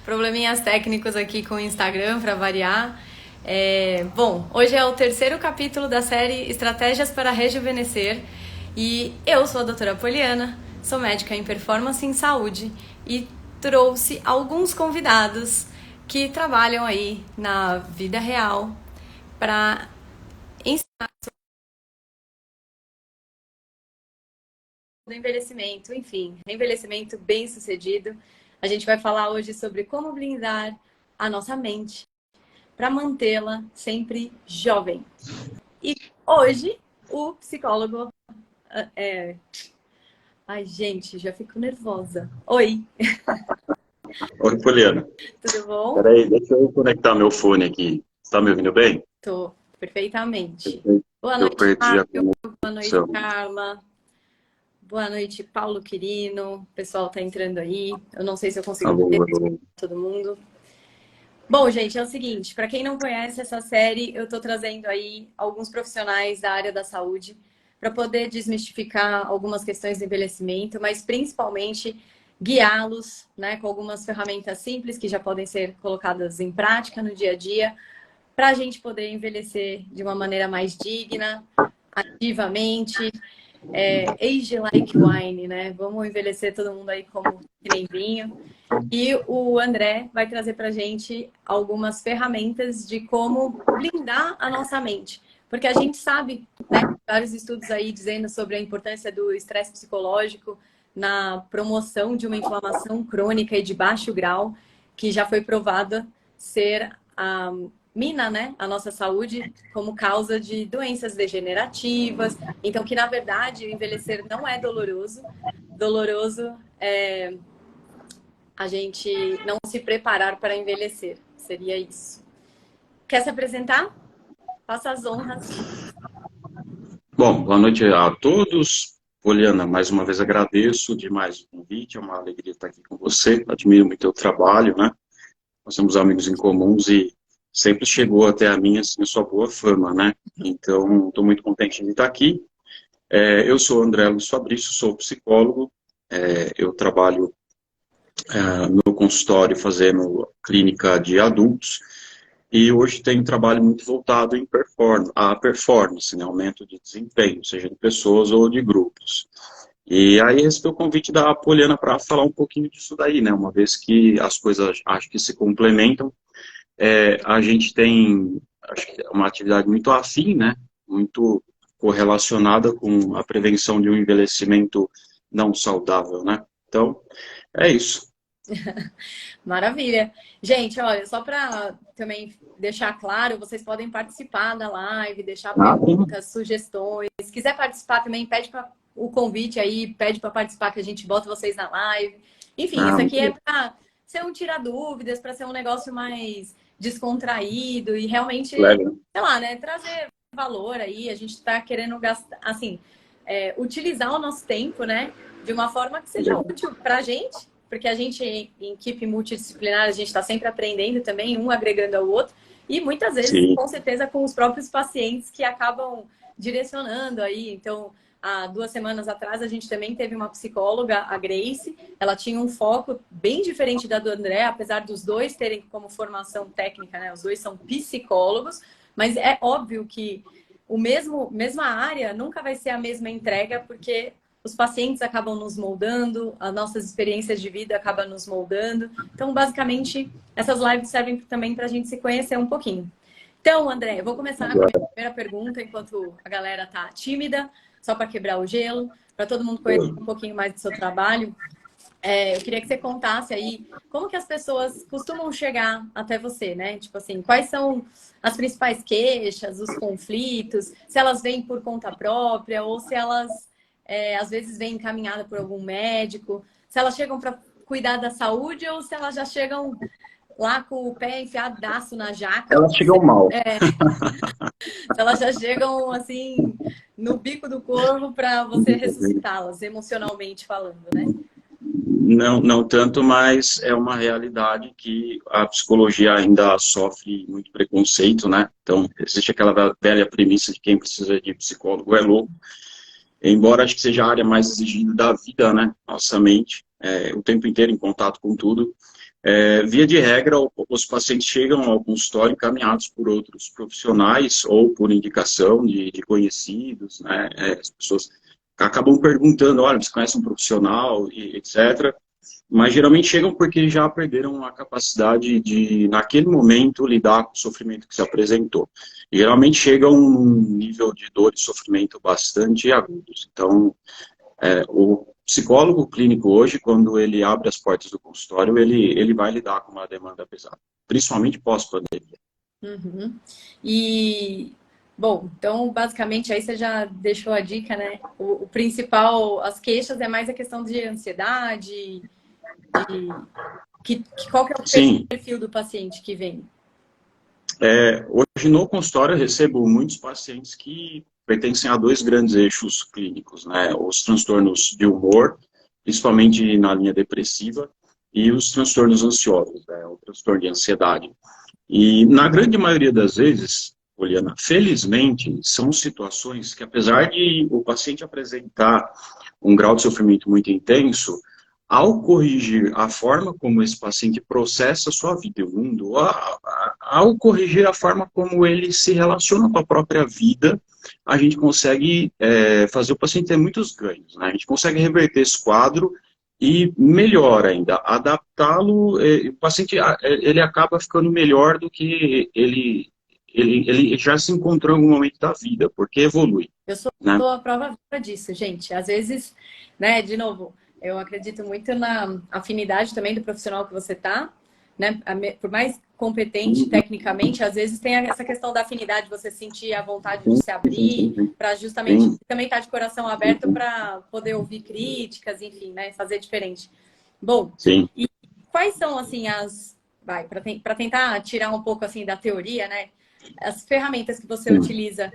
Probleminhas técnicos aqui com o Instagram, para variar. Bom, hoje é o terceiro capítulo da série Estratégias para Rejuvenescer. E eu sou a doutora Poliana, sou médica em performance em saúde e trouxe alguns convidados que trabalham aí na vida real para ensinar sobre o envelhecimento, enfim, envelhecimento bem sucedido. A gente vai falar hoje sobre como blindar a nossa mente para mantê-la sempre jovem. E hoje o psicólogo Ai, gente, já fico nervosa. Oi, Oi, Poliana. tudo bom? Peraí, deixa eu conectar meu fone aqui. Você tá me ouvindo bem? Tô perfeitamente. Eu Boa eu noite, perdi a Fábio. Boa noite, conexão. Carla. Boa noite, Paulo Quirino. O pessoal tá entrando aí. Eu não sei se eu consigo Alô, ver alô. todo mundo. Bom, gente, é o seguinte, para quem não conhece essa série, eu tô trazendo aí alguns profissionais da área da saúde para poder desmistificar algumas questões do envelhecimento, mas principalmente guiá-los, né, com algumas ferramentas simples que já podem ser colocadas em prática no dia a dia, para a gente poder envelhecer de uma maneira mais digna, ativamente, age like wine, né? Vamos envelhecer todo mundo aí como que nem vinho. E o André vai trazer para a gente algumas ferramentas de como blindar a nossa mente. Porque a gente sabe, né, vários estudos aí dizendo sobre a importância do estresse psicológico na promoção de uma inflamação crônica e de baixo grau, que já foi provada ser a mina, né, a nossa saúde como causa de doenças degenerativas. Então, que na verdade o envelhecer não é doloroso. Doloroso é a gente não se preparar para envelhecer. Seria isso. Quer se apresentar? Faça as honras. Bom, boa noite a todos. Poliana, mais uma vez agradeço demais o convite. É uma alegria estar aqui com você. Admiro muito o teu trabalho, né? Nós somos amigos em comuns e sempre chegou até a mim, assim, a sua boa fama, né? Então, estou muito contente de estar aqui. Eu sou André Luiz Fabrício, sou psicólogo. Eu trabalho no consultório fazendo clínica de adultos e hoje tem um trabalho muito voltado em performance, né, aumento de desempenho, seja de pessoas ou de grupos. E aí recebi o convite da Poliana para falar um pouquinho disso daí, né, uma vez que as coisas acho que se complementam, a gente tem acho que é uma atividade muito afim, né, muito correlacionada com a prevenção de um envelhecimento não saudável, né? Então, é isso. Maravilha. Gente, olha, só para também deixar claro, vocês podem participar da live, deixar Ah, perguntas, sugestões. Se quiser participar também, pede para o convite aí, pede para participar que a gente bota vocês na live. Enfim, isso aqui muito é bem. para ser um tirar dúvidas, para ser um negócio mais descontraído e realmente, Leve. sei lá, né, trazer valor aí. A gente está querendo gastar, assim, utilizar o nosso tempo, né, de uma forma que seja útil para a gente, porque a gente, em equipe multidisciplinar, a gente está sempre aprendendo também, um agregando ao outro, e muitas vezes, Sim. com certeza, com os próprios pacientes que acabam direcionando aí. Então, há 2 semanas atrás, a gente também teve uma psicóloga, a Grace, ela tinha um foco bem diferente da do André, apesar dos dois terem como formação técnica, né? Os dois são psicólogos, mas é óbvio que mesma área nunca vai ser a mesma entrega, porque os pacientes acabam nos moldando, as nossas experiências de vida acabam nos moldando. Então, basicamente, essas lives servem também para a gente se conhecer um pouquinho. Então, André, eu vou começar com a minha primeira pergunta, enquanto a galera tá tímida, só para quebrar o gelo, para todo mundo conhecer um pouquinho mais do seu trabalho. Eu queria que você contasse aí como que as pessoas costumam chegar até você, né? Tipo assim, quais são as principais queixas, os conflitos, se elas vêm por conta própria ou se elas às vezes vêm encaminhadas por algum médico, se elas chegam para cuidar da saúde ou se elas já chegam lá com o pé enfiadaço na jaca, Elas chegam mal. se elas já chegam assim no bico do corvo para você ressuscitá-las, emocionalmente falando, né? Não, não tanto, mas é uma realidade que a psicologia ainda sofre muito preconceito, né? Então, existe aquela velha premissa de quem precisa de psicólogo é louco. Embora acho que seja a área mais exigida da vida, né? Nossa mente, o tempo inteiro em contato com tudo. Via de regra, os pacientes chegam ao consultório encaminhados por outros profissionais ou por indicação de conhecidos, né? As pessoas acabam perguntando, olha, você conhece um profissional, e etc. Mas geralmente chegam porque já perderam a capacidade de, naquele momento, lidar com o sofrimento que se apresentou. E geralmente chegam num nível de dor e sofrimento bastante agudos. Então, o psicólogo clínico hoje, quando ele abre as portas do consultório, ele vai lidar com uma demanda pesada, principalmente pós-pandemia. Uhum. E, bom, então, basicamente, aí você já deixou a dica, né? O principal, as queixas é mais a questão de ansiedade, de qual que é o Sim, perfil do paciente que vem? hoje no consultório eu recebo muitos pacientes que pertencem a dois grandes eixos clínicos, né? Os transtornos de humor, principalmente na linha depressiva, e os transtornos ansiosos, né? O transtorno de ansiedade. E na grande maioria das vezes, Poliana, felizmente, são situações que, apesar de o paciente apresentar um grau de sofrimento muito intenso, ao corrigir a forma como esse paciente processa a sua vida e o mundo, ao corrigir a forma como ele se relaciona com a própria vida, a gente consegue fazer o paciente ter muitos ganhos, né? A gente consegue reverter esse quadro e melhor ainda, adaptá-lo, o paciente ele acaba ficando melhor do que ele já se encontrou em algum momento da vida, porque evolui, Eu sou né? a prova viva disso, gente. Às vezes, né, de novo, eu acredito muito na afinidade também do profissional que você tá, né? Por mais competente tecnicamente, às vezes tem essa questão da afinidade, você sentir a vontade de Sim, se abrir, para justamente sim, também estar de coração aberto para poder ouvir críticas, enfim, né, fazer diferente. Bom, sim, e quais são assim para tentar tirar um pouco assim da teoria, né? As ferramentas que você sim. utiliza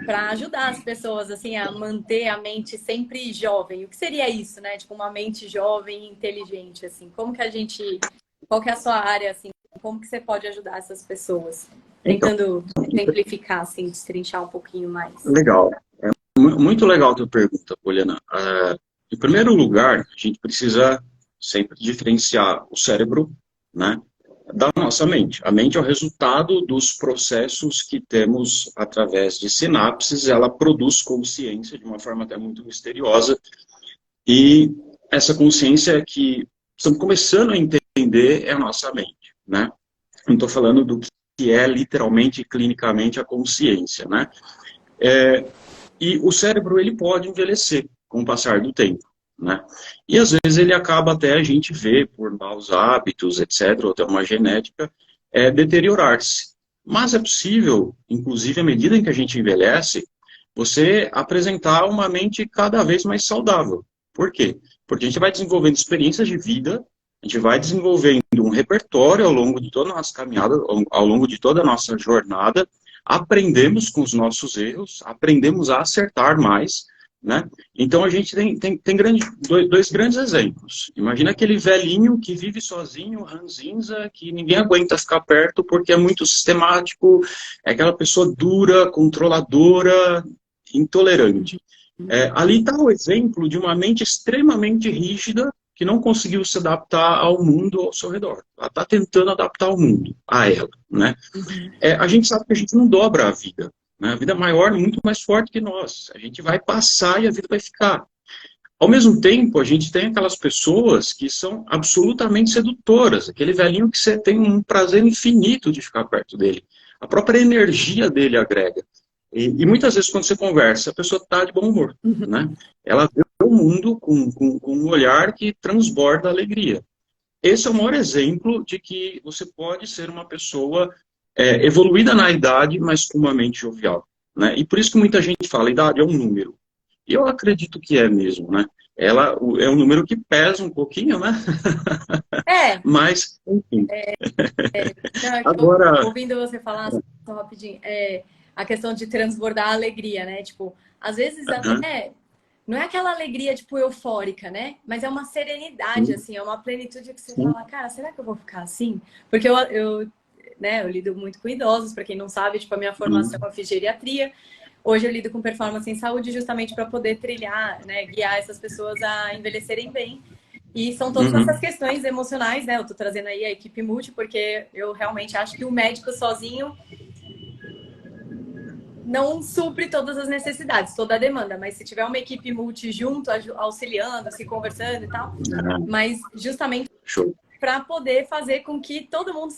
para ajudar as pessoas assim a manter a mente sempre jovem. O que seria isso, né? Tipo uma mente jovem e inteligente assim. Como que a gente, qual que é a sua área assim? Como que você pode ajudar essas pessoas? Então, Tentando exemplificar assim, destrinchar um pouquinho mais. legal. Muito legal a tua pergunta, Poliana. Em primeiro lugar, a gente precisa sempre diferenciar o cérebro, né, da nossa mente. A mente é o resultado dos processos que temos através de sinapses, ela produz consciência de uma forma até muito misteriosa, e essa consciência que estamos começando a entender é a nossa mente, né? Não estou falando do que é literalmente, clinicamente, a consciência, né? E o cérebro, ele pode envelhecer com o passar do tempo, né? E às vezes ele acaba até a gente ver, por maus hábitos, etc., ou até uma genética, deteriorar-se. Mas é possível, inclusive à medida em que a gente envelhece, você apresentar uma mente cada vez mais saudável. Por quê? Porque a gente vai desenvolvendo experiências de vida, a gente vai desenvolvendo um repertório ao longo de toda a nossa caminhada, ao longo de toda a nossa jornada, aprendemos com os nossos erros, aprendemos a acertar mais, né? Então a gente tem dois grandes exemplos. Imagina aquele velhinho que vive sozinho, ranzinza, que ninguém aguenta ficar perto porque é muito sistemático, é aquela pessoa dura, controladora, intolerante. Ali está o exemplo de uma mente extremamente rígida que não conseguiu se adaptar ao mundo ao seu redor. Ela está tentando adaptar o mundo a ela, né? Uhum. A gente sabe que a gente não dobra a vida, né? A vida é maior, muito mais forte que nós. A gente vai passar e a vida vai ficar. Ao mesmo tempo, a gente tem aquelas pessoas que são absolutamente sedutoras, aquele velhinho que você tem um prazer infinito de ficar perto dele. A própria energia dele agrega. E muitas vezes, quando você conversa, a pessoa está de bom humor, né? Ela vê o mundo com um olhar que transborda alegria. Esse é o maior exemplo de que você pode ser uma pessoa evoluída na idade, mas com uma mente jovial, né? E por isso que muita gente fala, a idade é um número. E eu acredito que é mesmo, né? Ela é um número que pesa um pouquinho, né? É, Mas, enfim. não, é que Agora, ouvindo você falar só rapidinho, a questão de transbordar a alegria, né? Tipo, às vezes aham, até não é aquela alegria, tipo, eufórica, né? Mas é uma serenidade, sim, assim, é uma plenitude que você sim, fala, cara, será que eu vou ficar assim? Porque eu lido muito com idosos, para quem não sabe, tipo, a minha formação sim, eu fiz geriatria. Hoje eu lido com performance em saúde justamente para poder trilhar, né, guiar essas pessoas a envelhecerem bem. E são todas essas questões emocionais, né? Eu tô trazendo aí a equipe multi, porque eu realmente acho que o médico sozinho não supre todas as necessidades, toda a demanda, mas se tiver uma equipe multi junto, auxiliando, se conversando e tal, mas justamente para poder fazer com que todo mundo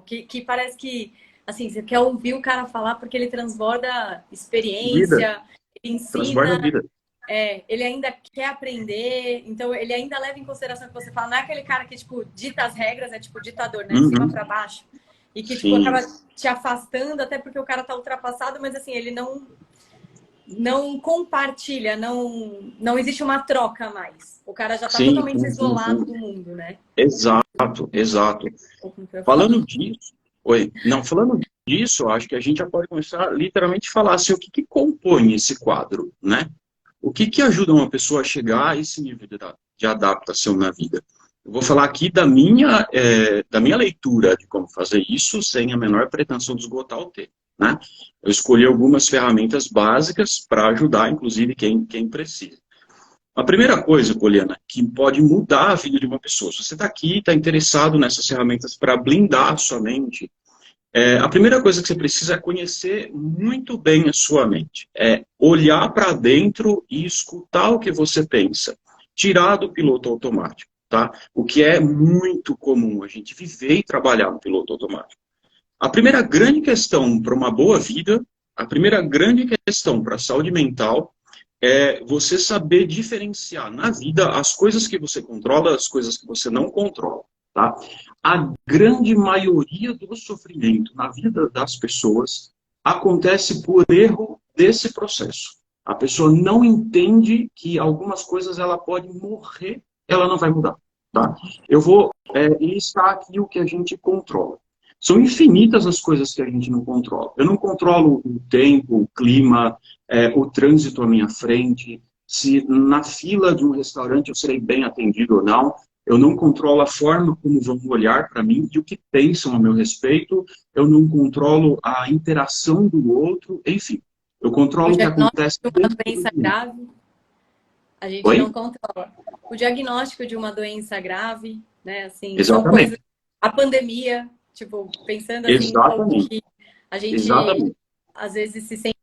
que parece que, assim, você quer ouvir o cara falar porque ele transborda experiência, ele ensina, ele ainda quer aprender, então ele ainda leva em consideração que você fala, não é aquele cara que, tipo, dita as regras, é tipo ditador, né, de cima para baixo. E que, tipo, acaba te afastando, até porque o cara tá ultrapassado, mas, assim, ele não compartilha, não existe uma troca mais. O cara já tá totalmente isolado do mundo, né? Exato, exato. Falando disso, acho que a gente já pode começar literalmente a falar assim, o que compõe esse quadro, né? O que ajuda uma pessoa a chegar a esse nível de adaptação na vida? Eu vou falar aqui da minha leitura de como fazer isso sem a menor pretensão de esgotar o tempo, né? Eu escolhi algumas ferramentas básicas para ajudar, inclusive, quem precisa. A primeira coisa, Poliana, que pode mudar a vida de uma pessoa, se você está aqui, está interessado nessas ferramentas para blindar a sua mente, a primeira coisa que você precisa é conhecer muito bem a sua mente. É olhar para dentro e escutar o que você pensa. Tirar do piloto automático, tá? O que é muito comum, a gente viver e trabalhar no piloto automático. A primeira grande questão para uma boa vida, a primeira grande questão para a saúde mental, é você saber diferenciar na vida as coisas que você controla, as coisas que você não controla. Tá? A grande maioria do sofrimento na vida das pessoas acontece por erro desse processo. A pessoa não entende que algumas coisas ela pode morrer, ela não vai mudar. Tá? Eu vou listar aqui o que a gente controla. São infinitas as coisas que a gente não controla. Eu não controlo o tempo, o clima, o trânsito à minha frente, se na fila de um restaurante eu serei bem atendido ou não. Eu não controlo a forma como vão olhar para mim e o que pensam a meu respeito. Eu não controlo a interação do outro. Enfim, eu controlo o que acontece. O diagnóstico de uma doença grave, a gente não controla. O diagnóstico de uma doença grave, né? Assim, são coisas. A pandemia, tipo, pensando assim, como que a gente às vezes se sente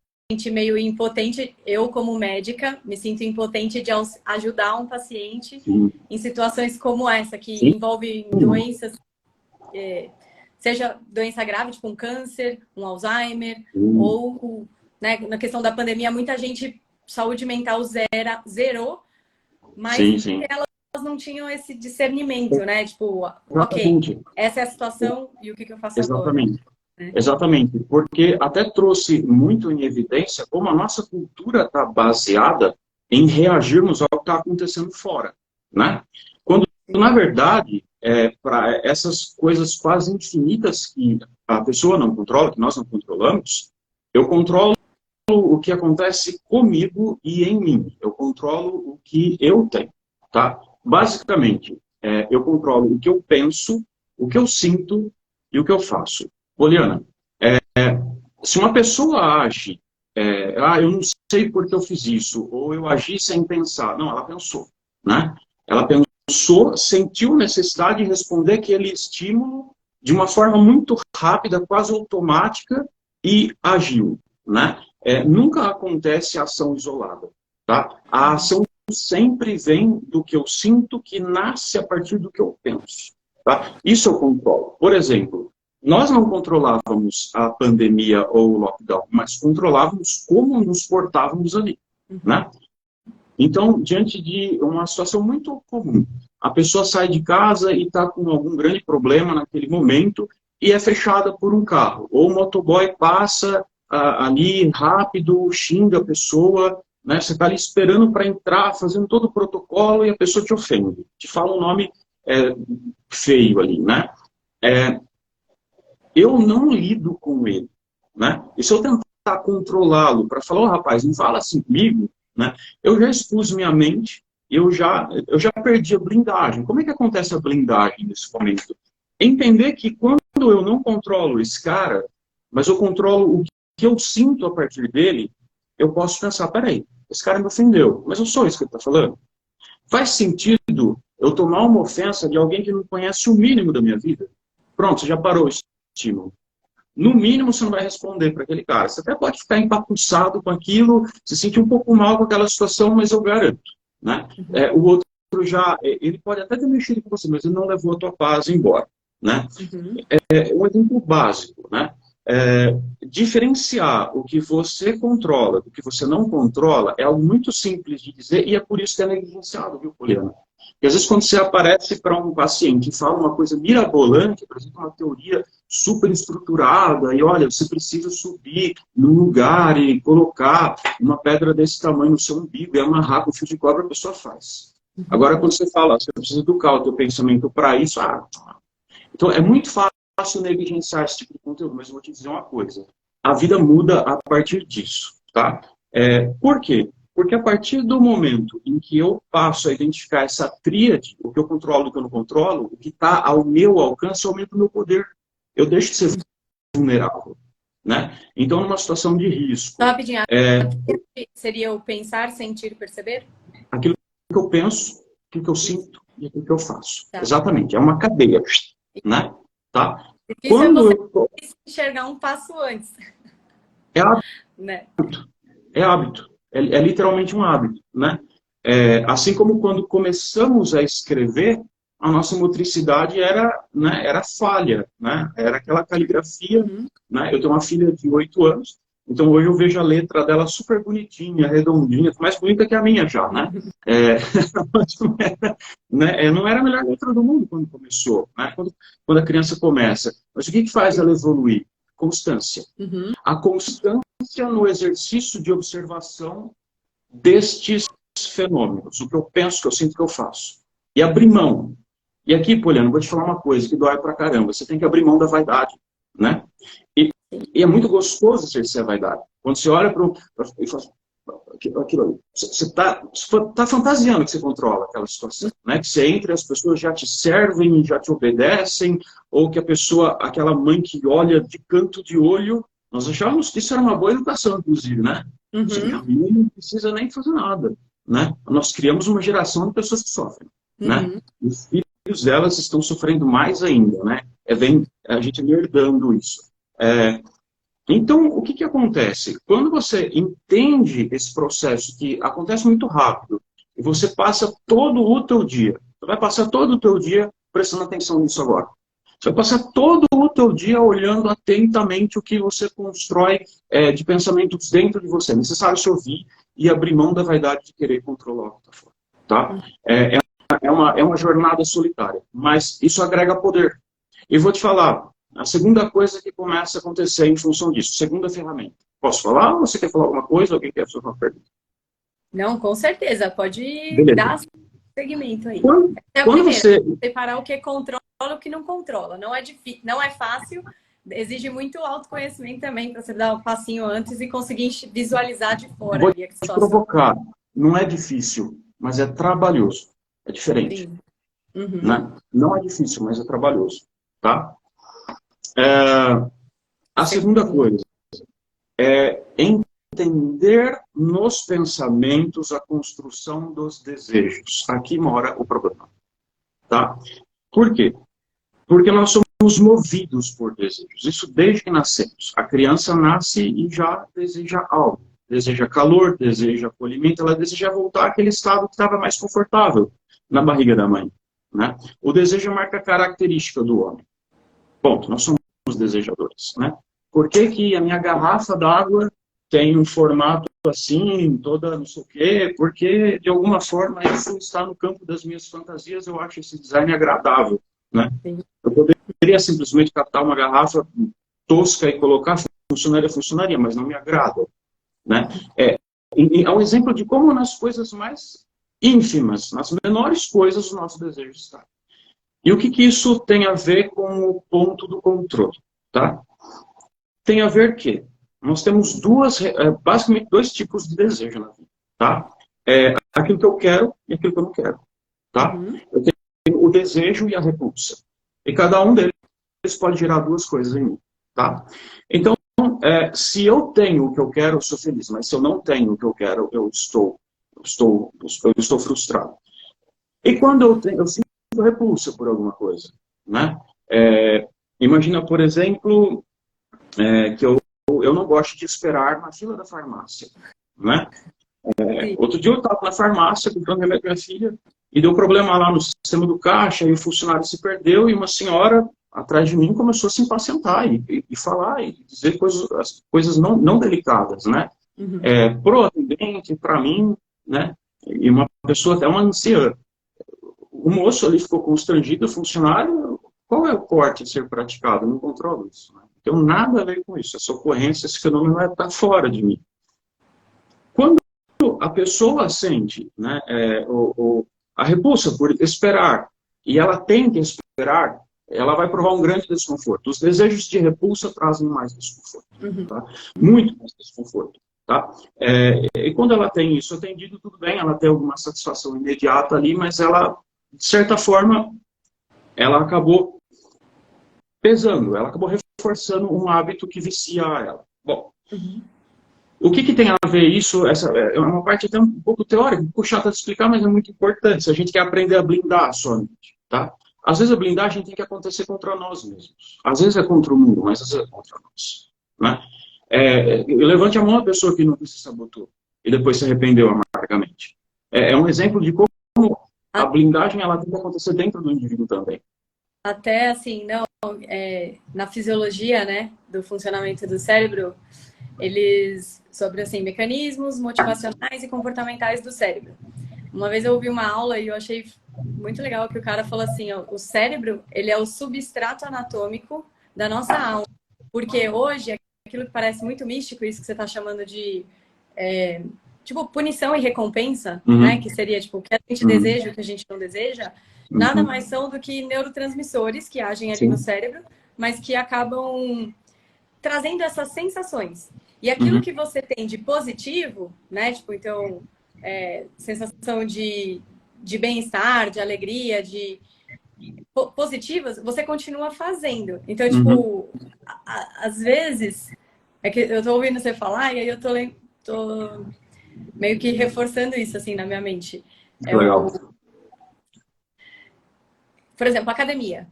meio impotente. Eu, como médica, me sinto impotente de ajudar um paciente em situações como essa, que envolve doenças, seja doença grave, tipo um câncer, um Alzheimer, ou, né, na questão da pandemia, muita gente, saúde mental zerou, mas elas não tinham esse discernimento, né? Tipo, ok, essa é a situação e o que eu faço agora? Exatamente, porque até trouxe muito em evidência como a nossa cultura está baseada em reagirmos ao que está acontecendo fora, né? Quando, na verdade, para essas coisas quase infinitas que a pessoa não controla, que nós não controlamos, eu controlo o que acontece comigo e em mim. Eu controlo o que eu tenho, tá? Basicamente, eu controlo o que eu penso, o que eu sinto e o que eu faço. Poliana, se uma pessoa age, eu não sei por que eu fiz isso, ou eu agi sem pensar. Não, ela pensou, né? Ela pensou, sentiu necessidade de responder aquele estímulo de uma forma muito rápida, quase automática, e agiu, né? Nunca acontece ação isolada, tá? A ação sempre vem do que eu sinto, que nasce a partir do que eu penso, tá? Isso eu controlo. Por exemplo, nós não controlávamos a pandemia ou o lockdown, mas controlávamos como nos portávamos ali, né? Então, diante de uma situação muito comum, a pessoa sai de casa e está com algum grande problema naquele momento e é fechada por um carro. Ou o motoboy passa ali rápido, xinga a pessoa, né? Você está ali esperando para entrar, fazendo todo o protocolo e a pessoa te ofende, te fala um nome feio ali, né? Eu não lido com ele, né? E se eu tentar controlá-lo para falar, rapaz, não fala assim comigo, né? Eu já expus minha mente, eu já perdi a blindagem. Como é que acontece a blindagem nesse momento? Entender que quando eu não controlo esse cara, mas eu controlo o que eu sinto a partir dele, eu posso pensar, peraí, esse cara me ofendeu, mas eu sou isso que ele está falando. Faz sentido eu tomar uma ofensa de alguém que não conhece o mínimo da minha vida? Pronto, você já parou o estímulo. No mínimo, você não vai responder para aquele cara. Você até pode ficar empapuçado com aquilo, se sentir um pouco mal com aquela situação, mas eu garanto, né? O outro já, ele pode até ter mexido com você, mas ele não levou a tua paz embora, né? É um exemplo básico, né? Diferenciar o que você controla do que você não controla é algo muito simples de dizer e é por isso que é negligenciado, viu, Poliana? Porque às vezes quando você aparece para um paciente e fala uma coisa mirabolante, por exemplo, uma teoria super estruturada, e olha, você precisa subir num lugar e colocar uma pedra desse tamanho no seu umbigo e amarrar com fio de cobre, a pessoa faz. Agora, quando você fala, você precisa educar o teu pensamento para isso, então é muito fácil negligenciar esse tipo de conteúdo, mas eu vou te dizer uma coisa, a vida muda a partir disso, tá? Por quê? Porque a partir do momento em que eu passo a identificar essa tríade, o que eu controlo e o que eu não controlo, o que está ao meu alcance aumenta o meu poder. Eu deixo de ser vulnerável, né? Então, numa situação de risco... Só rapidinho, seria o pensar, sentir, perceber? Aquilo que eu penso, aquilo que eu sinto e aquilo que eu faço. Tá. Exatamente, é uma cadeia, né? Tá? Quando você enxergar um passo antes. É hábito. Né? É hábito. É literalmente um hábito, né? Assim como quando começamos a escrever, a nossa motricidade era falha, né? Era aquela caligrafia, né? Eu tenho uma filha de 8 anos, então hoje eu vejo a letra dela super bonitinha, redondinha, mais bonita que a minha já, né? Não era a melhor letra do mundo quando começou, né? Quando a criança começa. Mas o que faz ela evoluir? Constância. A constância no exercício de observação destes fenômenos, o que eu penso, o que eu sinto, o que eu faço. E abrir mão. E aqui, Poliana, vou te falar uma coisa que dói pra caramba. Você tem que abrir mão da vaidade, né? E é muito gostoso exercer a vaidade. Quando você olha para e fala, aquilo ali, você está fantasiando que você controla aquela situação, né? Que você entra e as pessoas já te servem, já te obedecem, ou que a pessoa, aquela mãe que olha de canto de olho, nós achávamos que isso era uma boa educação, inclusive, né? A mãe não precisa nem fazer nada, né? Nós criamos uma geração de pessoas que sofrem, né? Os filhos delas estão sofrendo mais ainda, né? Vem a gente herdando isso. Então, o que acontece? Quando você entende esse processo, que acontece muito rápido, e você passa todo o teu dia, você vai passar todo o teu dia prestando atenção nisso agora. Você vai passar todo o teu dia olhando atentamente o que você constrói de pensamentos dentro de você. É necessário se ouvir e abrir mão da vaidade de querer controlar o que está fora. Tá? É uma jornada solitária, mas isso agrega poder. E vou te falar, a segunda coisa que começa a acontecer em função disso, segunda ferramenta. Posso falar ou você quer falar alguma coisa? Alguém quer fazer uma pergunta? Não, com certeza. Pode dar segmento aí. Quando você... separar o que controla e o que não controla. Não é fácil, exige muito autoconhecimento também para você dar um passinho antes e conseguir visualizar de fora. Vou te provocar. Não é difícil, mas é trabalhoso. É diferente. Né? Não é difícil, mas é trabalhoso. Tá? A segunda coisa é entender nos pensamentos a construção dos desejos. Aqui mora o problema. Tá? Por quê? Porque nós somos movidos por desejos. Isso desde que nascemos. A criança nasce e já deseja algo. Deseja calor, deseja acolhimento, ela deseja voltar àquele estado que estava mais confortável na barriga da mãe. Né? O desejo marca a característica do homem. Ponto. Nós somos desejadores. Né? Por que a minha garrafa d'água tem um formato assim, toda não sei o quê? Porque, de alguma forma, isso está no campo das minhas fantasias, eu acho esse design agradável. Né? Eu poderia simplesmente captar uma garrafa tosca e colocar, funcionaria, mas não me agrada. Né? É um exemplo de como nas coisas mais ínfimas, nas menores coisas, o nosso desejo está. E o que isso tem a ver com o ponto do controle? Tá? Tem a ver que nós temos basicamente dois tipos de desejo na vida. Tá? Aquilo que eu quero e aquilo que eu não quero. Tá? Eu tenho o desejo e a repulsa. E cada um deles pode gerar duas coisas em mim. Tá? Então, se eu tenho o que eu quero, eu sou feliz. Mas se eu não tenho o que eu quero, eu estou frustrado. E quando eu sinto repulsa por alguma coisa, né? Imagina, por exemplo, que eu não gosto de esperar na fila da farmácia, né? Outro dia eu estava na farmácia comprando remédio para minha filha e deu problema lá no sistema do caixa e o funcionário se perdeu e uma senhora atrás de mim começou a se impacientar e falar e dizer coisas não delicadas, né? Uhum. Pro atendente, para mim, né? E uma pessoa, até uma anciã. O moço ali ficou constrangido, o funcionário, qual é o corte a ser praticado? Eu não controlo isso. Né? Não tem nada a ver com isso. Essa ocorrência, esse fenômeno está fora de mim. Quando a pessoa sente, né, a repulsa por esperar, e ela tem que esperar, ela vai provar um grande desconforto. Os desejos de repulsa trazem mais desconforto. Uhum. Tá? Muito mais desconforto. Tá? E quando ela tem isso atendido, tudo bem, ela tem alguma satisfação imediata ali, mas ela, de certa forma, ela acabou pesando, ela acabou reforçando um hábito que vicia ela. Bom, o que tem a ver isso? Essa é uma parte até um pouco teórica, um pouco chata de explicar, mas é muito importante. Se a gente quer aprender a blindar a sua mente, tá? Às vezes a blindagem tem que acontecer contra nós mesmos. Às vezes é contra o mundo, mas às vezes é contra nós. Né? Levante a mão a pessoa que nunca se sabotou e depois se arrependeu amargamente. É um exemplo de como a blindagem ela tem que acontecer dentro do indivíduo também. Até assim, na fisiologia, né, do funcionamento do cérebro, eles sobre assim mecanismos motivacionais e comportamentais do cérebro. Uma vez eu ouvi uma aula e eu achei muito legal que o cara falou assim, ó, o cérebro, ele é o substrato anatômico da nossa alma. Porque hoje, aquilo que parece muito místico, isso que você está chamando de tipo punição e recompensa, né, que seria tipo o que a gente deseja e o que a gente não deseja, nada mais são do que neurotransmissores que agem ali no cérebro, mas que acabam trazendo essas sensações. E aquilo que você tem de positivo, né? Tipo, então, sensação de bem-estar, de alegria, de positivas, você continua fazendo. Então, tipo, às vezes, é que eu tô ouvindo você falar e aí eu tô meio que reforçando isso, assim, na minha mente. Legal. Por exemplo, academia.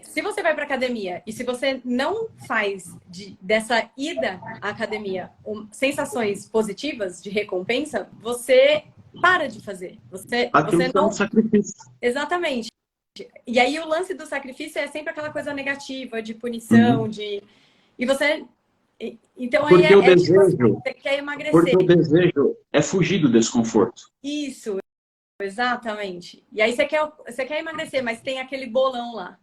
Se você vai para academia e se você não faz dessa ida à academia sensações positivas de recompensa, você para de fazer. Você não... É um sacrifício. Exatamente. E aí o lance do sacrifício é sempre aquela coisa negativa, de punição, de... E você... Então aí porque o desejo, tipo, você quer emagrecer. Porque o desejo é fugir do desconforto. Isso, exatamente. E aí você quer emagrecer, mas tem aquele bolão lá.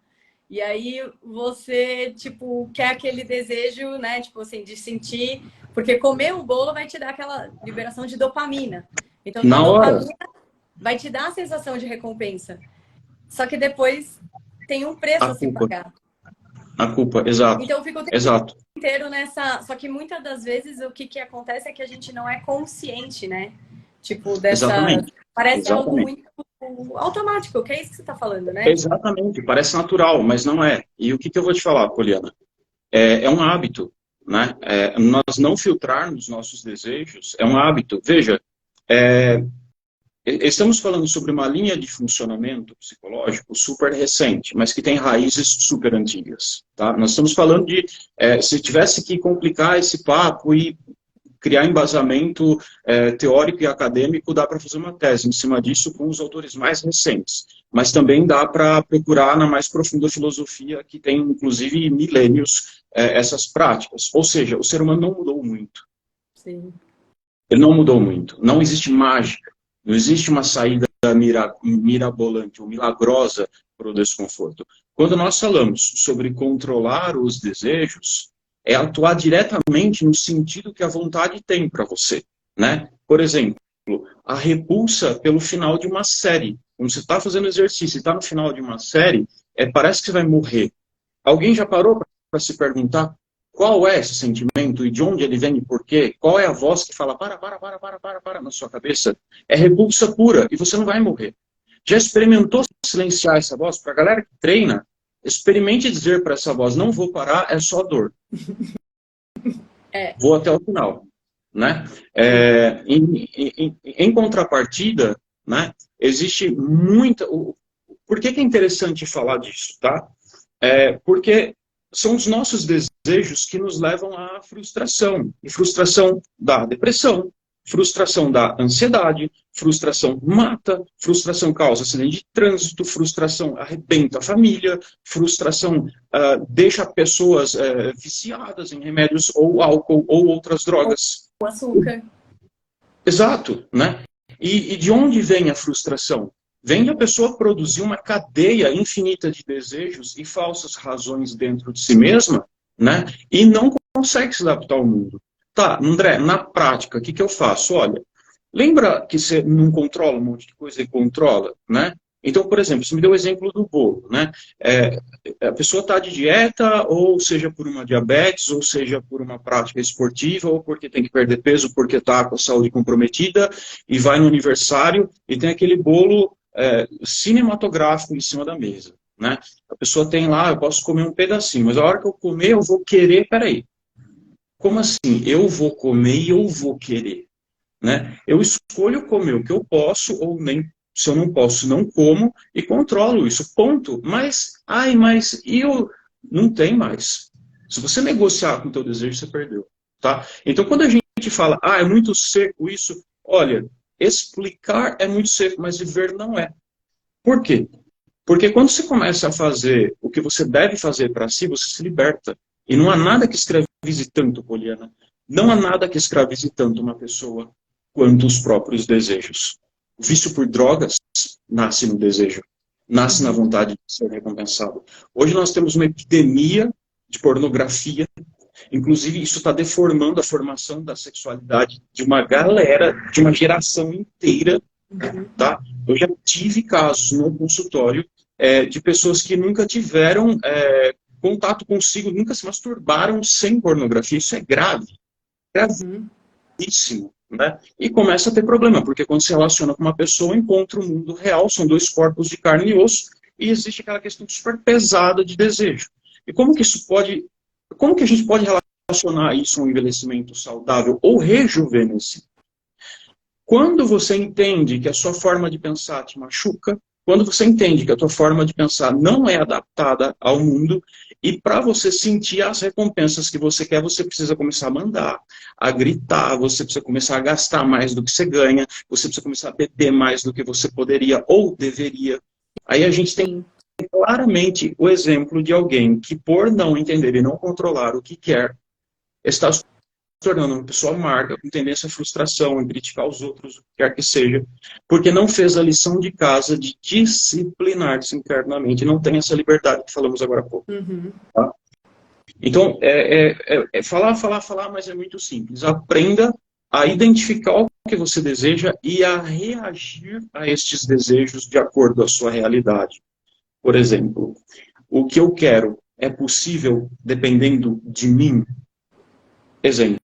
E aí você, tipo, quer aquele desejo, né, tipo assim, de sentir... Porque comer o bolo vai te dar aquela liberação de dopamina. Então, a dopamina vai te dar a sensação de recompensa. Só que depois tem um preço a se pagar. A culpa, exato. Então, eu fico o tempo inteiro nessa... Só que muitas das vezes o que acontece é que a gente não é consciente, né? Tipo, dessa... Exatamente. Parece algo muito automático, que é isso que você está falando, né? Exatamente, parece natural, mas não é. E o que eu vou te falar, Poliana? É um hábito, né? Nós não filtrarmos nossos desejos é um hábito. Veja, estamos falando sobre uma linha de funcionamento psicológico super recente, mas que tem raízes super antigas. Tá? Nós estamos falando de, se tivesse que complicar esse papo e criar embasamento teórico e acadêmico, dá para fazer uma tese em cima disso com os autores mais recentes. Mas também dá para procurar na mais profunda filosofia, que tem, inclusive, milênios, essas práticas. Ou seja, o ser humano não mudou muito. Sim. Ele não mudou muito. Não existe mágica. Não existe uma saída mirabolante ou milagrosa para o desconforto. Quando nós falamos sobre controlar os desejos, é atuar diretamente no sentido que a vontade tem para você, né? Por exemplo, a repulsa pelo final de uma série. Quando você está fazendo exercício e está no final de uma série, parece que você vai morrer. Alguém já parou para se perguntar qual é esse sentimento e de onde ele vem e por quê? Qual é a voz que fala para na sua cabeça? É repulsa pura e você não vai morrer. Já experimentou silenciar essa voz? Para a galera que treina, experimente dizer para essa voz, não vou parar, é só dor. Vou até o final. Né? Em contrapartida, né? Existe muita... Por que que é interessante falar disso, tá? Porque são os nossos desejos que nos levam à frustração. E frustração dá depressão, frustração dá ansiedade, frustração mata, frustração causa acidente de trânsito, frustração arrebenta a família, frustração deixa pessoas viciadas em remédios ou álcool ou outras drogas. O açúcar. Exato, né? E de onde vem a frustração? Vem da pessoa produzir uma cadeia infinita de desejos e falsas razões dentro de si mesma, né? E não consegue se adaptar ao mundo. Tá, André, na prática, o que que eu faço? Olha, lembra que você não controla um monte de coisa e controla, né? Então, por exemplo, você me deu o exemplo do bolo, né? A pessoa está de dieta, ou seja por uma diabetes, ou seja por uma prática esportiva, ou porque tem que perder peso, porque está com a saúde comprometida, e vai no aniversário e tem aquele bolo cinematográfico em cima da mesa, né? A pessoa tem lá, eu posso comer um pedacinho, mas a hora que eu comer, eu vou querer, peraí. Como assim? Eu vou comer e eu vou querer, né? Eu escolho comer o que eu posso ou nem, se eu não posso, não como e controlo isso, ponto. Mas eu não tem mais. Se você negociar com o teu desejo, você perdeu, tá? Então, quando a gente fala, é muito seco isso, olha, explicar é muito seco, mas viver não é. Por quê? Porque quando você começa a fazer o que você deve fazer para si, você se liberta. E não há nada que escravize tanto, Poliana. Não há nada que escravize tanto uma pessoa quanto os próprios desejos. O vício por drogas nasce no desejo. Nasce na vontade de ser recompensado. Hoje nós temos uma epidemia de pornografia. Inclusive, isso está deformando a formação da sexualidade de uma galera, de uma geração inteira. Tá? Eu já tive casos no consultório de pessoas que nunca tiveram contato consigo, nunca se masturbaram sem pornografia. Isso é grave. Gravíssimo. Né? E começa a ter problema, porque quando se relaciona com uma pessoa, encontra o mundo real, são dois corpos de carne e osso, e existe aquela questão super pesada de desejo. E como que a gente pode relacionar isso a um envelhecimento saudável ou rejuvenescimento? Quando você entende que a sua forma de pensar te machuca, quando você entende que a tua forma de pensar não é adaptada ao mundo, e para você sentir as recompensas que você quer, você precisa começar a mandar, a gritar, você precisa começar a gastar mais do que você ganha, você precisa começar a beber mais do que você poderia ou deveria. Aí a gente tem claramente o exemplo de alguém que, por não entender e não controlar o que quer, está se tornando uma pessoa amarga, com tendência à frustração, em criticar os outros, o que quer que seja, porque não fez a lição de casa de disciplinar-se internamente, não tem essa liberdade que falamos agora há pouco. Tá? Então, falar, mas é muito simples. Aprenda a identificar o que você deseja e a reagir a estes desejos de acordo com a sua realidade. Por exemplo, o que eu quero é possível dependendo de mim? Exemplo.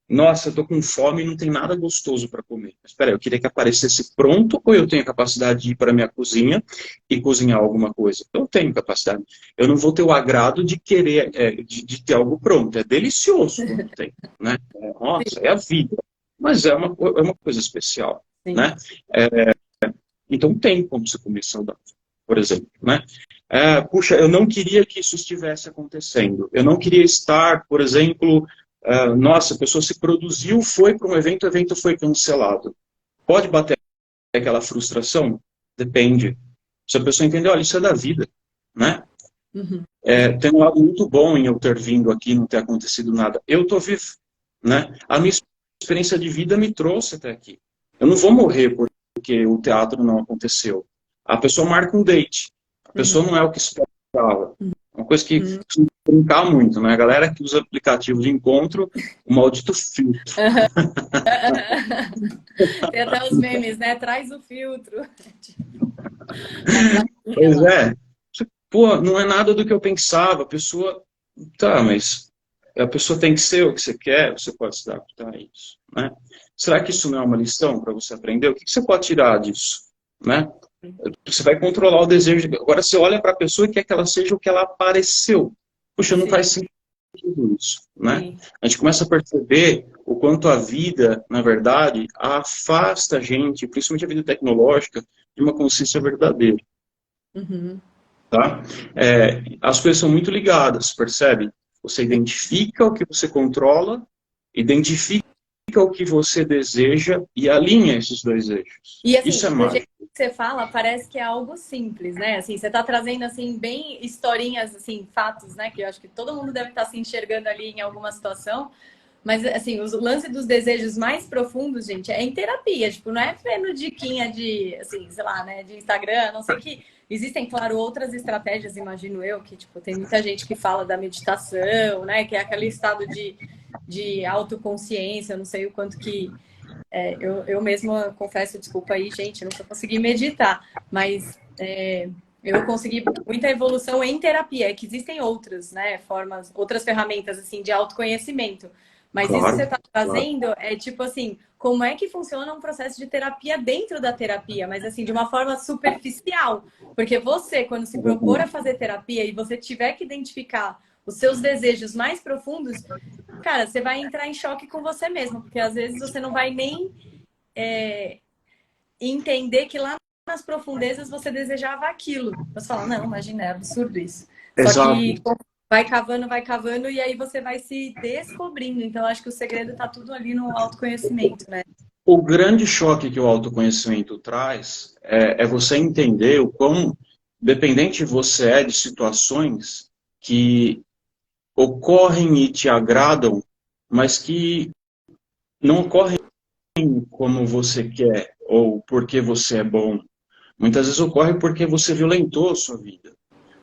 Nossa, eu tô com fome e não tem nada gostoso para comer. Mas espera aí, eu queria que aparecesse pronto ou eu tenho a capacidade de ir para minha cozinha e cozinhar alguma coisa? Eu tenho capacidade. Eu não vou ter o agrado de querer, de ter algo pronto. É delicioso quando tem, né? Nossa, é a vida. Mas é uma coisa especial, né? Então tem como você comer saudável, por exemplo, né? Puxa, eu não queria que isso estivesse acontecendo. Eu não queria estar, por exemplo, nossa, a pessoa se produziu, foi para um evento, o evento foi cancelado. Pode bater aquela frustração? Depende. Se a pessoa entender, olha, isso é da vida, né? Tem um lado muito bom em eu ter vindo aqui e não ter acontecido nada. Eu estou vivo, né? A minha experiência de vida me trouxe até aqui. Eu não vou morrer porque o teatro não aconteceu. A pessoa marca um date. A pessoa não é o que esperava. Uma coisa que precisa brincar muito, né? A galera que usa aplicativo de encontro, o maldito filtro. Tem até os memes, né? Traz o filtro. Pois é. Pô, não é nada do que eu pensava. A pessoa... Tá, mas a pessoa tem que ser o que você quer, você pode se adaptar a isso, né? Será que isso não é uma lição para você aprender? O que você pode tirar disso, né? Você vai controlar o desejo. Agora você olha para a pessoa e quer que ela seja o que ela apareceu. Puxa, não faz sentido isso, né? A gente começa a perceber o quanto a vida, na verdade, afasta a gente, principalmente a vida tecnológica, de uma consciência verdadeira. Uhum. Tá? As coisas são muito ligadas, percebe? Você identifica o que você controla, identifica o que você deseja e alinha esses dois eixos. E assim, Isso é do jeito mágico. que você fala, parece que é algo simples, né? Assim, você está trazendo assim bem historinhas, assim, fatos, né? Que eu acho que todo mundo deve estar se enxergando ali em alguma situação. Mas assim, o lance dos desejos mais profundos, gente, é em terapia. Tipo, não é vendo diquinha de, assim, sei lá, né, de Instagram. A não sei que existem, claro, outras estratégias, imagino eu, que tipo tem muita gente que fala da meditação, né? Que é aquele estado de autoconsciência. Eu não sei o quanto que eu mesma confesso, desculpa aí, gente, nunca consegui meditar, mas eu consegui muita evolução em terapia, é que existem outras, né, formas, outras ferramentas, assim, de autoconhecimento. Mas isso que você Claro, está claro. trazendo é tipo assim, como é que funciona um processo de terapia dentro da terapia, mas assim, de uma forma superficial. Porque você, quando se propor a fazer terapia e você tiver que identificar os seus desejos mais profundos, cara, você vai entrar em choque com você mesmo, porque às vezes você não vai nem entender que lá nas profundezas você desejava aquilo. Você fala, não, imagina, é absurdo isso. Só Exato. que vai cavando, e aí você vai se descobrindo. Então, acho que o segredo está tudo ali no autoconhecimento, né? O grande choque que o autoconhecimento traz é você entender o quão dependente você é de situações que ocorrem e te agradam, mas que não ocorrem como você quer ou porque você é bom. Muitas vezes ocorre porque você violentou a sua vida.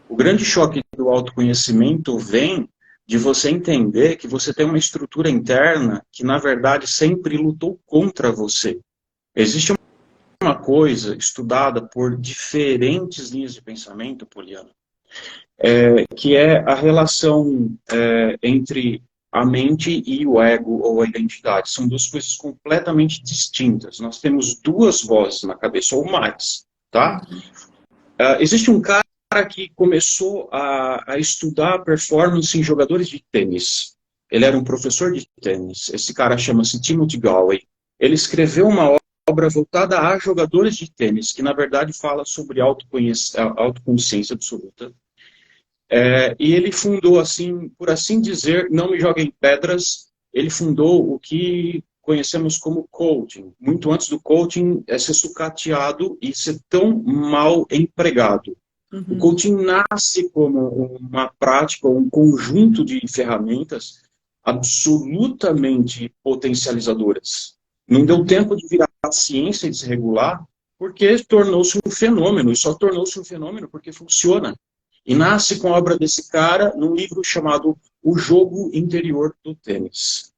O grande choque do autoconhecimento vem de você entender que você tem uma estrutura interna que, na verdade, sempre lutou contra você. Existe uma coisa estudada por diferentes linhas de pensamento, Poliana, que é a relação entre a mente e o ego ou a identidade. São duas coisas completamente distintas. Nós temos duas vozes na cabeça, ou mais, tá? Existe um cara que começou a estudar performance em jogadores de tênis. Ele era um professor de tênis. Esse cara chama-se Timothy Gallwey. Ele escreveu uma obra voltada a jogadores de tênis, que na verdade fala sobre autoconsciência absoluta. E ele fundou, assim, por assim dizer, não me joguem pedras, ele fundou o que conhecemos como coaching. Muito antes do coaching ser sucateado e ser tão mal empregado. O Uhum. coaching nasce como uma prática, um conjunto de ferramentas absolutamente potencializadoras. Não deu Uhum. tempo de virar ciência e de se regular, porque tornou-se um fenômeno, e só tornou-se um fenômeno porque funciona. E nasce com a obra desse cara num livro chamado O Jogo Interior do Tênis.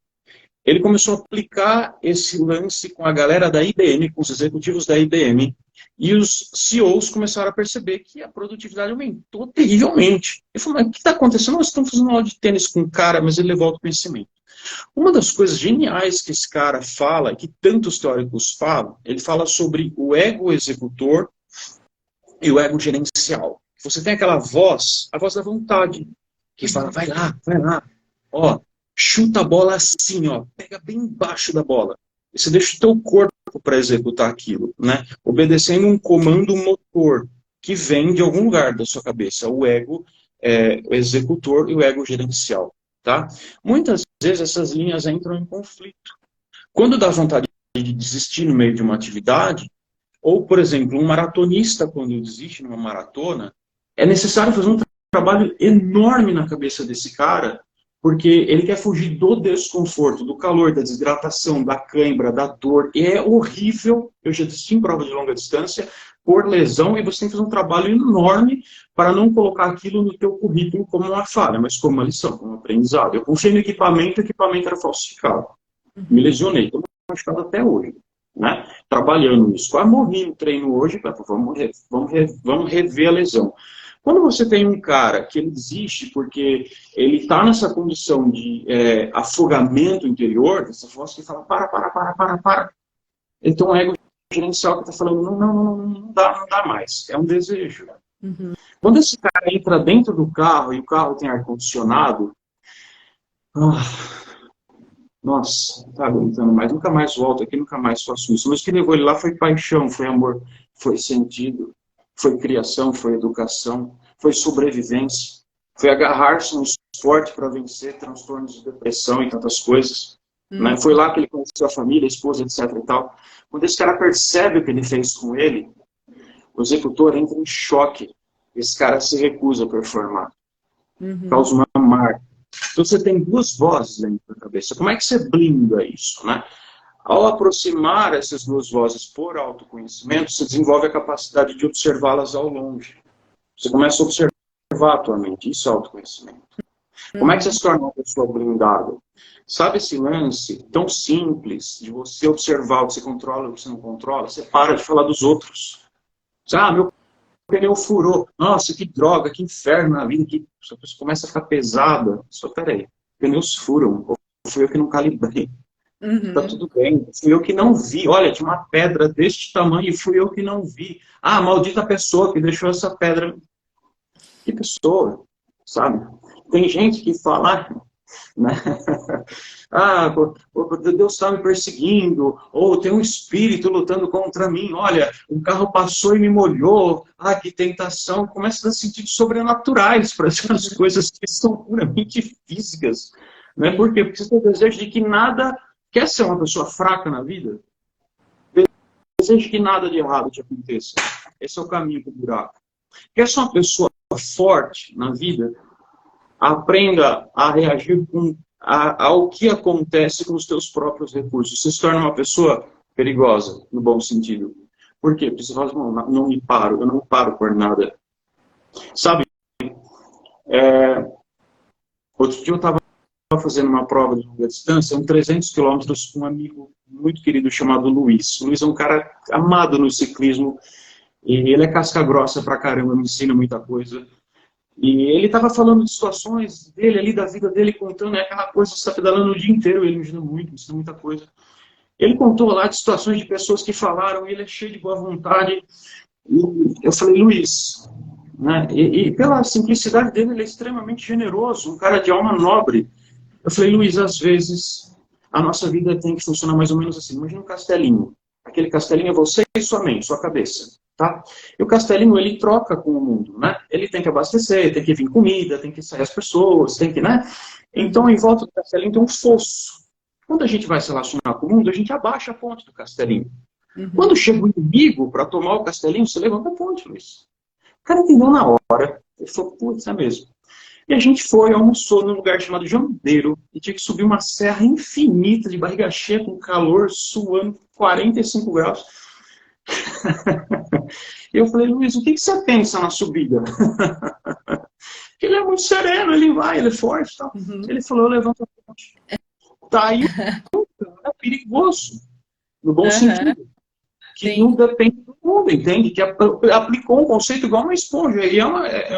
Ele começou a aplicar esse lance com a galera da IBM, com os executivos da IBM, e os CEOs começaram a perceber que a produtividade aumentou terrivelmente. Ele falou, mas o que está acontecendo? Nós estamos fazendo aula de tênis com um cara, mas ele levou ao conhecimento. Uma das coisas geniais que esse cara fala, que tantos teóricos falam, ele fala sobre o ego executor e o ego gerencial. Você tem aquela voz, a voz da vontade, que fala, vai lá, ó, chuta a bola assim, ó, pega bem embaixo da bola. E você deixa o teu corpo para executar aquilo, né? Obedecendo um comando motor que vem de algum lugar da sua cabeça, o ego o executor e o ego gerencial, tá? Muitas vezes essas linhas entram em conflito. Quando dá vontade de desistir no meio de uma atividade, ou, por exemplo, um maratonista, quando desiste numa maratona, é necessário fazer um trabalho enorme na cabeça desse cara, porque ele quer fugir do desconforto, do calor, da desidratação, da cãibra, da dor. E é horrível, eu já desisti em prova de longa distância, por lesão, e você tem que fazer um trabalho enorme para não colocar aquilo no teu currículo como uma falha, mas como uma lição, como um aprendizado. Eu confiei no equipamento, o equipamento era falsificado. Me Uhum. lesionei, estou machucado até hoje. Né? Trabalhando nisso. Quase morri no treino hoje, vamos rever a lesão. Quando você tem um cara que ele desiste porque ele está nessa condição de afogamento interior, essa voz que fala, para. Então é o ego gerencial que está falando, não dá mais. É um desejo. Uhum. Quando esse cara entra dentro do carro e o carro tem ar-condicionado, Nossa, tá aguentando mais, nunca mais volto aqui, nunca mais faço isso. Mas o que levou ele lá foi paixão, foi amor, foi sentido, foi criação, foi educação, foi sobrevivência, foi agarrar-se no esporte para vencer transtornos de depressão e tantas coisas. Né? Foi lá que ele conheceu a família, a esposa, etc. e tal. Quando esse cara percebe o que ele fez com ele, o executor entra em choque. Esse cara se recusa a performar. Causa uma marca. Então você tem duas vozes dentro da cabeça. Como é que você blinda isso, né? Ao aproximar essas duas vozes por autoconhecimento, você desenvolve a capacidade de observá-las ao longe. Você começa a observar a tua mente. Isso é autoconhecimento. Como é que você se torna uma pessoa blindada? Sabe esse lance tão simples de você observar o que você controla e o que você não controla? Você para de falar dos outros. Meu pneu furou. Nossa, que droga, que inferno na vida. Que... A pessoa começa a ficar pesada. Só, peraí, pneus furam. Ou fui eu que não calibrei. Tá tudo bem. Fui eu que não vi. Olha, tinha uma pedra deste tamanho e fui eu que não vi. Ah, maldita pessoa que deixou essa pedra. Que pessoa, sabe? Tem gente que fala, né? Deus está me perseguindo, ou tem um espírito lutando contra mim, olha, um carro passou e me molhou, que tentação. Começa a dar sentidos sobrenaturais para essas coisas que são puramente físicas. Né? Por quê? Porque você tem o desejo de que nada... Quer ser uma pessoa fraca na vida? Desejo que nada de errado te aconteça. Esse é o caminho para o buraco. Quer ser uma pessoa forte na vida? Aprenda a reagir ao que acontece com os teus próprios recursos. Você se torna uma pessoa perigosa, no bom sentido. Por quê? Porque você fala, não me paro, eu não paro por nada. Sabe, outro dia eu estava fazendo uma prova de longa distância, 300 quilômetros, com um amigo muito querido chamado Luiz. O Luiz é um cara amado no ciclismo, e ele é casca grossa pra caramba, me ensina muita coisa. E ele estava falando de situações dele ali, da vida dele, contando aquela coisa, você está pedalando o dia inteiro, ele me ensina muita coisa. Ele contou lá de situações de pessoas que falaram, ele é cheio de boa vontade. E eu falei, Luiz, né? E pela simplicidade dele, ele é extremamente generoso, um cara de alma nobre. Eu falei, Luiz, às vezes a nossa vida tem que funcionar mais ou menos assim. Imagina um castelinho. Aquele castelinho é você e sua mente, sua cabeça. Tá? E o castelinho, ele troca com o mundo, né? Ele tem que abastecer, tem que vir comida, tem que sair as pessoas, tem que, né? Então, em volta do castelinho tem um fosso. Quando a gente vai se relacionar com o mundo, a gente abaixa a ponte do castelinho. Quando chega o inimigo para tomar o castelinho, você levanta a ponte, Luiz. O cara entendeu na hora. Ele falou, putz, é mesmo. E a gente foi, almoçou num lugar chamado Jambeiro, e tinha que subir uma serra infinita, de barriga cheia, com calor, suando, 45 graus. Eu falei, Luiz, o que você pensa na subida? Porque ele é muito sereno, ele vai, ele é forte. Tal. Ele falou, eu levanto a ponte. Tá aí um cara perigoso, no bom sentido. Que não depende do mundo, entende? Que aplicou um conceito igual uma esponja. E é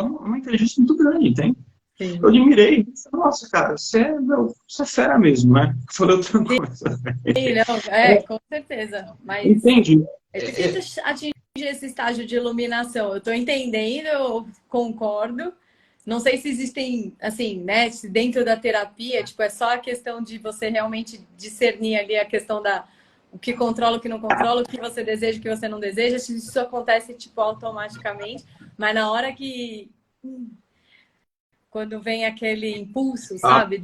uma inteligência muito grande, entende? Sim. Eu admirei. Nossa, cara, você é fera mesmo, né? Falou outra coisa. Sim, não, com certeza. Mas entende? É difícil atingir esse estágio de iluminação. Eu estou entendendo, eu concordo. Não sei se existem, assim, né? Se dentro da terapia, tipo, é só a questão de você realmente discernir ali a questão o que controla, o que não controla, o que você deseja, o que você não deseja. Se isso acontece, tipo, automaticamente. Mas na hora que... Quando vem aquele impulso, sabe?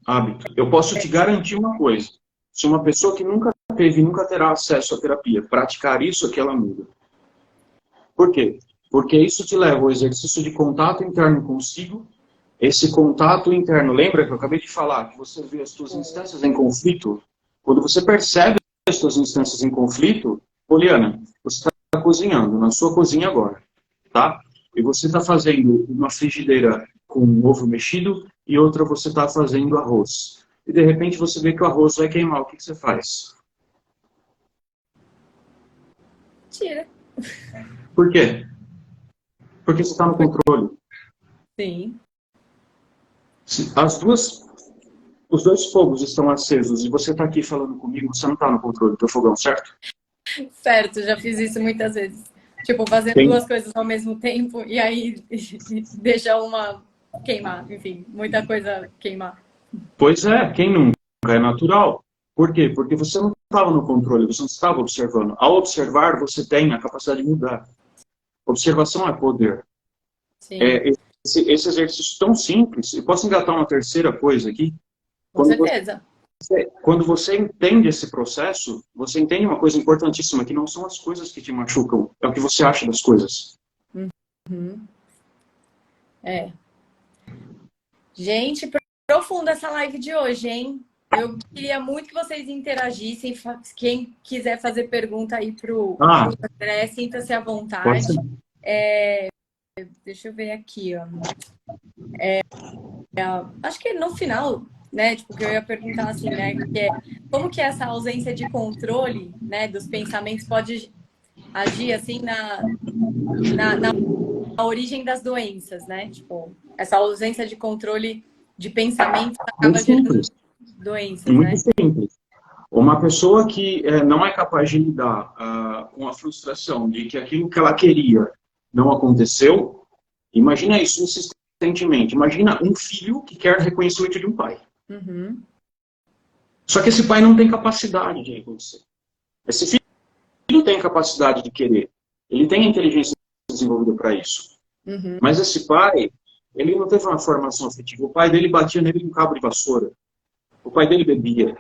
Hábito. Eu posso te garantir uma coisa. Se uma pessoa que nunca teve, nunca terá acesso à terapia, praticar isso, é que ela muda. Por quê? Porque isso te leva ao exercício de contato interno consigo. Esse contato interno, lembra que eu acabei de falar, que você vê as suas instâncias em conflito? Quando você percebe as suas instâncias em conflito, Poliana, você está cozinhando na sua cozinha agora, tá? E você está fazendo uma frigideira com um ovo mexido e outra você está fazendo arroz. E de repente você vê que o arroz vai queimar. O que você faz? Tira. Por quê? Porque você está no controle. Sim. Os dois fogos estão acesos e você está aqui falando comigo, você não está no controle do teu fogão, certo? Certo, já fiz isso muitas vezes. Tipo, fazer duas coisas ao mesmo tempo e aí deixar uma queimar. Enfim, muita coisa queimar. Pois é, quem nunca? é natural. Por quê? Porque você não estava no controle, você não estava observando. Ao observar, você tem a capacidade de mudar. Observação é poder. Sim. Esse exercício tão simples, e posso engatar uma terceira coisa aqui? Com certeza. Quando você entende esse processo, você entende uma coisa importantíssima, que não são as coisas que te machucam, é o que você acha das coisas. Uhum. Gente, profunda essa live de hoje, hein? Eu queria muito que vocês interagissem. Quem quiser fazer pergunta aí pro André, sinta-se à vontade. Deixa eu ver aqui, ó. Acho que no final, né? Tipo, que eu ia perguntar assim, né? Como que essa ausência de controle, né, dos pensamentos pode agir assim na origem das doenças, né? Tipo, essa ausência de controle de pensamentos acaba gerando doenças, muito né? simples. Uma pessoa que não é capaz de lidar com a frustração de que aquilo que ela queria não aconteceu, imagina isso insistentemente. Imagina um filho que quer reconhecimento de um pai. Uhum. Só que esse pai não tem capacidade de reconhecer. Esse filho tem capacidade de querer. Ele tem a inteligência desenvolvida para isso. Uhum. Mas esse pai, ele não teve uma formação afetiva. O pai dele batia nele com cabo de vassoura. O pai dele bebia.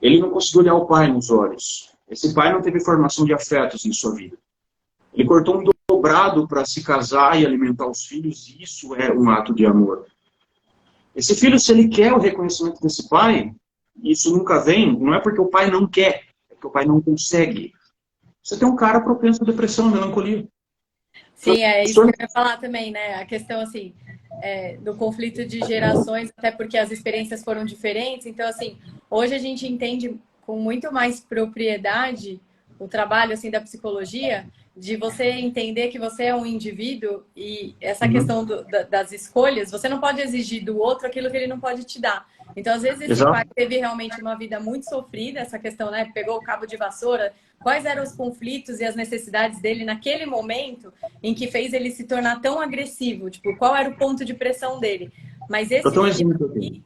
Ele não conseguiu olhar o pai nos olhos. Esse pai não teve formação de afetos em sua vida. Ele cortou um dobrado para se casar e alimentar os filhos, e isso é um ato de amor. Esse filho, se ele quer o reconhecimento desse pai, isso nunca vem, não é porque o pai não quer, é porque o pai não consegue. Você tem um cara propenso à depressão, à melancolia. Sim, é isso que eu ia falar também, né? A questão, assim, do conflito de gerações, até porque as experiências foram diferentes. Então, assim, hoje a gente entende com muito mais propriedade o trabalho, assim, da psicologia, de você entender que você é um indivíduo e essa questão das escolhas, você não pode exigir do outro aquilo que ele não pode te dar. Então, às vezes, esse pai teve realmente uma vida muito sofrida, essa questão, né? Pegou o cabo de vassoura, quais eram os conflitos e as necessidades dele naquele momento em que fez ele se tornar tão agressivo? Tipo, qual era o ponto de pressão dele? Mas esse eu tenho um exemplo aqui.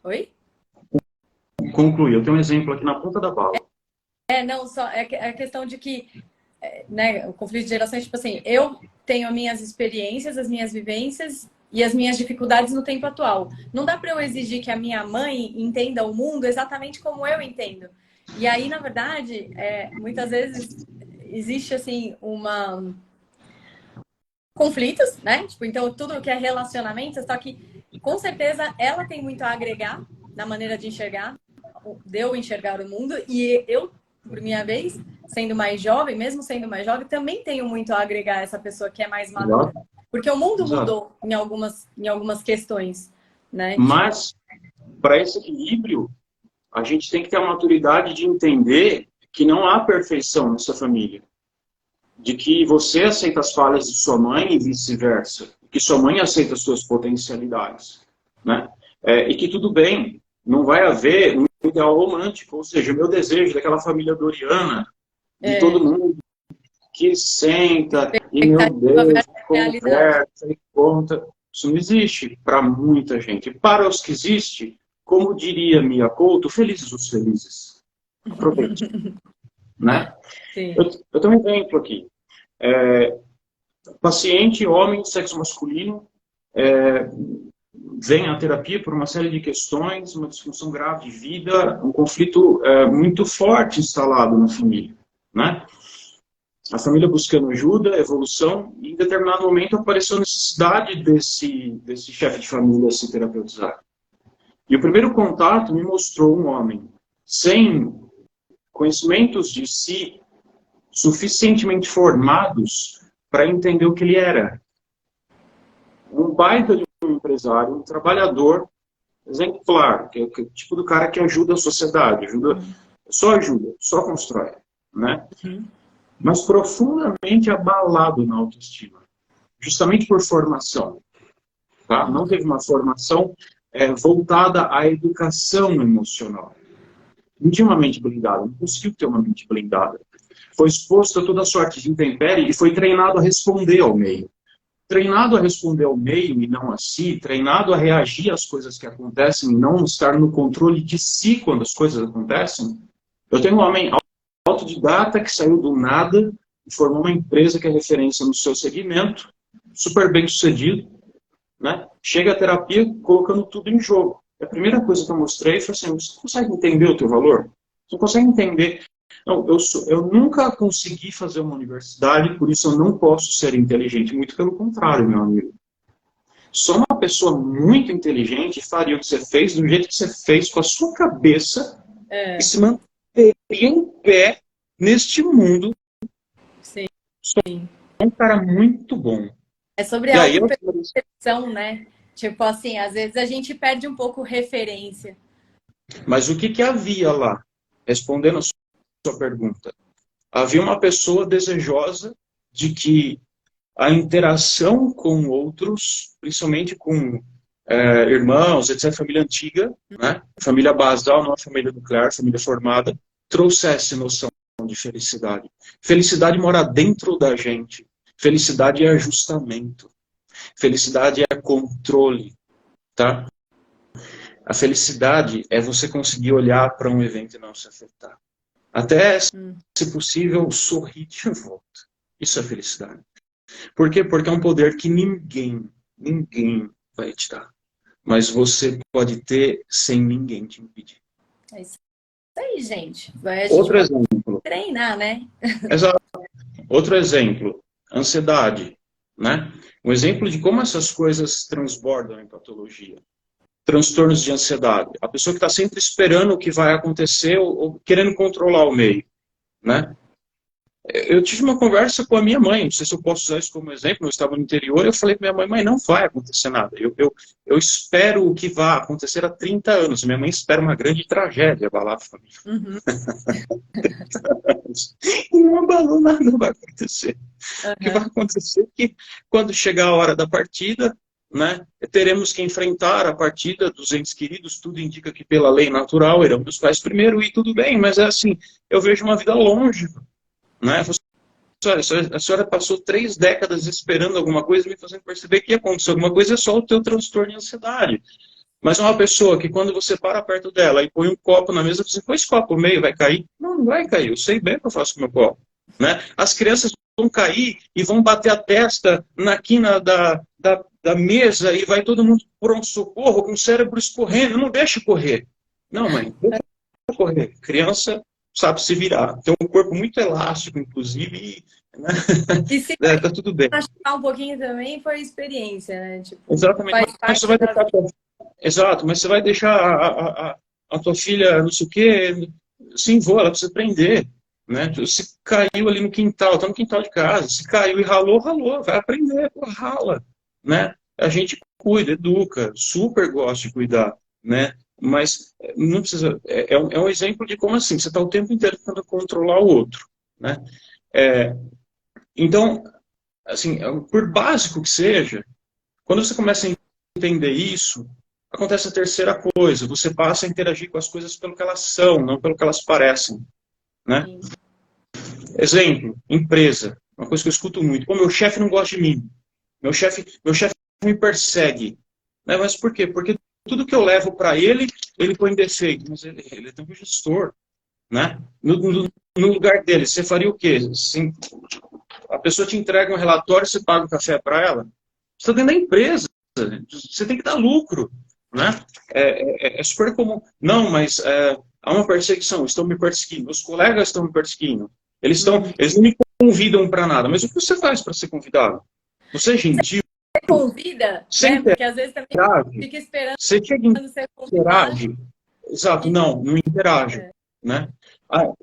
Oi? Conclui, eu tenho um exemplo aqui na ponta da bala. Não, só é a questão de que, né, o conflito de gerações, tipo assim, eu tenho as minhas experiências, as minhas vivências e as minhas dificuldades no tempo atual. Não dá para eu exigir que a minha mãe entenda o mundo exatamente como eu entendo. E aí, na verdade, muitas vezes existe, assim, conflitos, né? Tipo, então, tudo que é relacionamento, só que, com certeza, ela tem muito a agregar na maneira de enxergar, de eu enxergar o mundo, e eu, por minha vez, sendo mais jovem, mesmo sendo mais jovem, também tenho muito a agregar a essa pessoa que é mais madura. Porque o mundo mudou em algumas questões, né? Mas, para esse equilíbrio, a gente tem que ter a maturidade de entender que não há perfeição nessa família. De que você aceita as falhas de sua mãe e vice-versa. Que sua mãe aceita as suas potencialidades. Né? E que tudo bem, não vai haver um ideal romântico. Ou seja, o meu desejo daquela família doriana, de todo mundo que senta e, meu Deus, conversa e conta. Isso não existe para muita gente. Para os que existe, como diria Mia Couto, felizes os felizes. Aproveite. Né? Eu tenho um exemplo aqui. Paciente, homem, sexo masculino, vem à terapia por uma série de questões, uma disfunção grave de vida, um conflito muito forte instalado na família. Né? A família buscando ajuda, evolução, e em determinado momento apareceu a necessidade desse chefe de família se terapeutizar. E o primeiro contato me mostrou um homem sem conhecimentos de si suficientemente formados para entender o que ele era. Um baita de um empresário, um trabalhador exemplar, que é o tipo do cara que ajuda a sociedade, ajuda, só constrói. Né? Mas profundamente abalado na autoestima, justamente por formação. Tá? Não teve uma formação voltada à educação emocional. Não tinha uma mente blindada, não conseguiu ter uma mente blindada. Foi exposto a toda sorte de intempérie e foi treinado a responder ao meio. treinado a responder ao meio e não a si, treinado a reagir às coisas que acontecem e não estar no controle de si quando as coisas acontecem. Eu tenho um homem autodidata que saiu do nada e formou uma empresa que é referência no seu segmento, super bem sucedido, né? Chega a terapia colocando tudo em jogo. A primeira coisa que eu mostrei foi assim, você consegue entender o teu valor? Você consegue entender? Não, eu nunca consegui fazer uma universidade, por isso eu não posso ser inteligente. Muito pelo contrário, meu amigo. Só uma pessoa muito inteligente faria o que você fez do jeito que você fez com a sua cabeça e se manteria em pé neste mundo. Sim. Só um cara muito bom. É sobre a autopercepção, né? Tipo assim, às vezes a gente perde um pouco referência. Mas o que havia lá? Respondendo a sua pergunta. Havia uma pessoa desejosa de que a interação com outros, principalmente com irmãos, etc., família antiga, né? Família basal, não a família nuclear, família formada, trouxesse noção de felicidade. Felicidade mora dentro da gente. Felicidade é ajustamento. Felicidade é controle, tá? A felicidade é você conseguir olhar para um evento e não se afetar. Até, se possível, sorrir de volta. Isso é felicidade. Por quê? Porque é um poder que ninguém vai te dar. Mas você pode ter sem ninguém te impedir. É isso aí, gente. A gente Outro pode exemplo. treinar, né? Exato. Outro exemplo. Ansiedade, né? Um exemplo de como essas coisas transbordam em patologia. Transtornos de ansiedade. A pessoa que está sempre esperando o que vai acontecer ou querendo controlar o meio, né? Eu tive uma conversa com a minha mãe, não sei se eu posso usar isso como exemplo, eu estava no interior, eu falei para minha mãe, mãe, não vai acontecer nada. Eu espero o que vai acontecer há 30 anos. Minha mãe espera uma grande tragédia abalar a família. Uhum. E não abalou nada, não vai acontecer. O que vai acontecer é que quando chegar a hora da partida, né, teremos que enfrentar a partida dos entes queridos, tudo indica que pela lei natural irão os pais primeiro e tudo bem, mas é assim, eu vejo uma vida longe, né? A senhora passou 3 décadas esperando alguma coisa, me fazendo perceber que ia acontecer alguma coisa, é só o teu transtorno de ansiedade. Mas é uma pessoa que quando você para perto dela e põe um copo na mesa, você põe esse copo no meio, vai cair? Não, não vai cair, eu sei bem o que eu faço com o meu copo. Né? As crianças vão cair e vão bater a testa na quina da mesa e vai todo mundo pronto-socorro com o cérebro escorrendo. Não deixe correr. Não, mãe, deixa correr. Criança sabe se virar. Tem um corpo muito elástico, inclusive, e, né? E se Tá tudo bem. machucar um pouquinho também foi experiência, né? Tipo, Exatamente. faz Mas parte você vai da deixar Exato, mas você vai deixar a tua filha, não sei o quê, sim, vou, ela precisa aprender. Né? Se caiu ali no quintal, está no quintal de casa, se caiu e ralou, ralou, vai aprender, pô, rala. Né? A gente cuida, educa, super gosta de cuidar, né? Mas não precisa. É um exemplo de como assim, você está o tempo inteiro tentando controlar o outro. Né? Então, assim, por básico que seja, quando você começa a entender isso, acontece a terceira coisa, você passa a interagir com as coisas pelo que elas são, não pelo que elas parecem. Né? Exemplo, empresa, uma coisa que eu escuto muito, pô, meu chefe não gosta de mim, meu chefe me persegue. Né? Mas por quê? Porque tudo que eu levo para ele, ele põe em defeito, mas ele é tão gestor. Né? No lugar dele, você faria o quê? Assim, a pessoa te entrega um relatório, você paga o café para ela, você está dentro da empresa, você tem que dar lucro. Né? É super comum. Não, mas há uma perseguição, estão me perseguindo, meus colegas estão me perseguindo. Eles não me convidam para nada. Mas o que você faz para ser convidado? Você é gentil? Você convida, Você né? Porque às vezes também interage? fica esperando Você chega e ser convidado. interage? Exato, não interage. Né?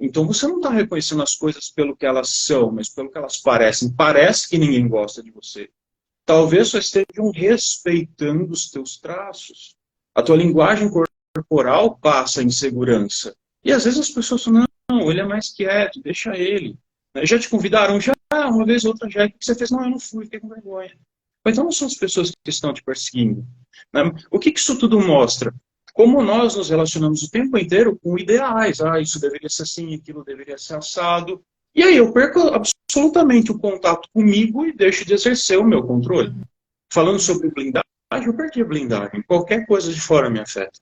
Então você não está reconhecendo as coisas pelo que elas são, mas pelo que elas parecem. Parece que ninguém gosta de você. Talvez só estejam respeitando os teus traços. A tua linguagem corporal passa insegurança. E às vezes as pessoas falam, não, ele é mais quieto, deixa ele. Já te convidaram? Já, uma vez ou outra já. O que você fez? Não, eu não fui, fiquei com vergonha. Mas então não são as pessoas que estão te perseguindo. Né? O que isso tudo mostra? Como nós nos relacionamos o tempo inteiro com ideais. Isso deveria ser assim, aquilo deveria ser assado. E aí eu perco absolutamente o contato comigo e deixo de exercer o meu controle. Falando sobre blindagem, eu perdi a blindagem. Qualquer coisa de fora me afeta.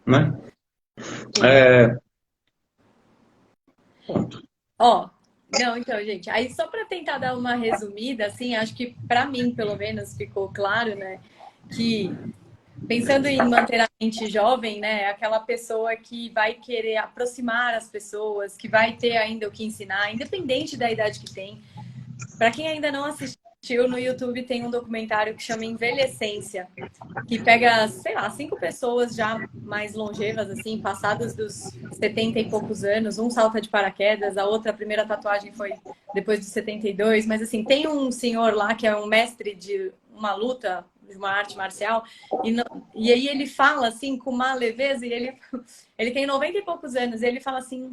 Né? Ponto. Ó, não, então, gente, aí só para tentar dar uma resumida, assim, acho que para mim, pelo menos, ficou claro, né, que pensando em manter a mente jovem, né, é aquela pessoa que vai querer aproximar as pessoas, que vai ter ainda o que ensinar, independente da idade que tem. Para quem ainda não assistiu, no YouTube tem um documentário que chama Envelhecência, que pega, sei lá, 5 pessoas já mais longevas, assim, passadas dos 70 e poucos anos. Um salta de paraquedas, a outra, a primeira tatuagem foi depois dos 72. Mas, assim, tem um senhor lá que é um mestre de uma luta, de uma arte marcial, e aí ele fala, assim, com uma leveza, e ele tem 90 e poucos anos, e ele fala assim,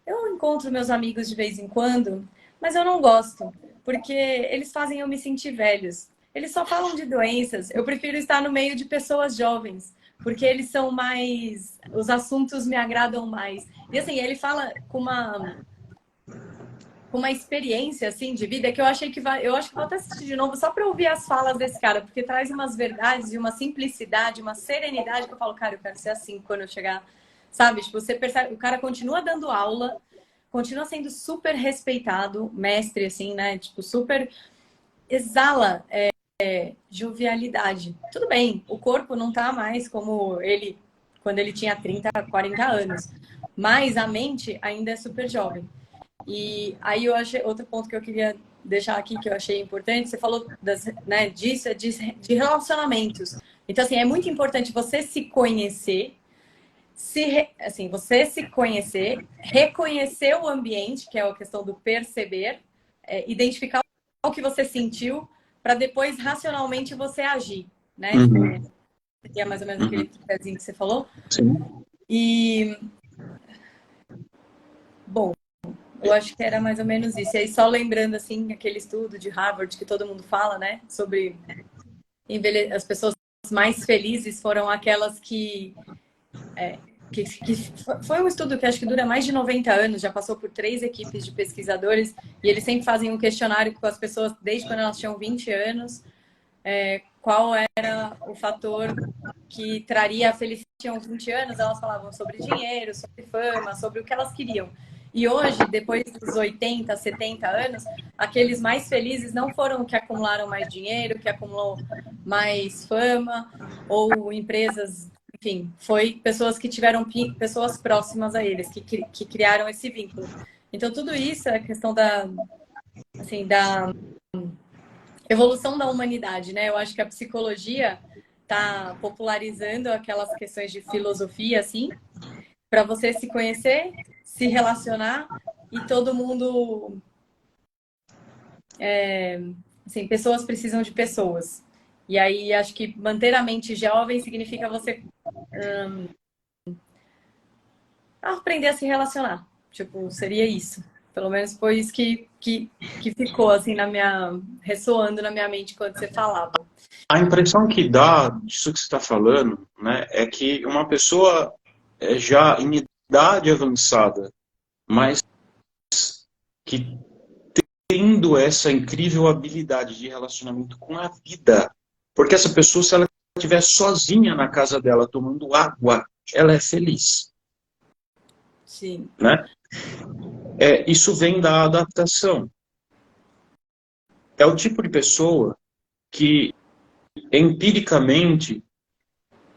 eu encontro meus amigos de vez em quando, mas eu não gosto, porque eles fazem eu me sentir velhos. Eles só falam de doenças. Eu prefiro estar no meio de pessoas jovens, porque eles são mais... Os assuntos me agradam mais. E assim, ele fala com uma experiência assim de vida que eu achei que eu acho que vou até assistir de novo só para ouvir as falas desse cara, porque traz umas verdades e uma simplicidade, uma serenidade que eu falo, cara, eu quero ser assim quando eu chegar, sabe? Tipo, você percebe, o cara continua dando aula, continua sendo super respeitado, mestre assim, né? Tipo, super exala jovialidade. Tudo bem, o corpo não tá mais como ele quando ele tinha 30, 40 anos, mas a mente ainda é super jovem. E aí eu achei outro ponto que eu queria deixar aqui que eu achei importante, você falou né, disso, de relacionamentos. Então, assim, é muito importante você se conhecer, assim, você se conhecer, reconhecer o ambiente, que é a questão do perceber, identificar o que você sentiu, para depois racionalmente você agir, né? Uhum. Que é mais ou menos aquele pezinho que você falou. Sim. E, bom, eu acho que era mais ou menos isso. E aí, só lembrando, assim, aquele estudo de Harvard que todo mundo fala, né? Sobre as pessoas mais felizes foram aquelas que foi um estudo que acho que dura mais de 90 anos, já passou por 3 equipes de pesquisadores, e eles sempre fazem um questionário com as pessoas desde quando elas tinham 20 anos, qual era o fator que traria a felicidade. Tinham 20 anos, elas falavam sobre dinheiro, sobre fama, sobre o que elas queriam. E hoje, depois dos 80, 70 anos, aqueles mais felizes não foram que acumularam mais dinheiro, que acumulou mais fama, ou empresas, enfim, foi pessoas que tiveram pessoas próximas a eles, que criaram esse vínculo. Então, tudo isso é questão assim, da evolução da humanidade, né? Eu acho que a psicologia está popularizando aquelas questões de filosofia, assim, para você se conhecer, se relacionar e todo mundo... assim, pessoas precisam de pessoas. E aí, acho que manter a mente jovem significa você aprender a se relacionar. Tipo, seria isso. Pelo menos foi isso que ficou, assim, ressoando na minha mente quando você falava. A impressão que dá disso que você está falando, né, é que uma pessoa já em idade avançada, mas que tendo essa incrível habilidade de relacionamento com a vida, porque essa pessoa, se ela estiver sozinha na casa dela tomando água, ela é feliz. Sim. Né? Isso vem da adaptação. É o tipo de pessoa que empiricamente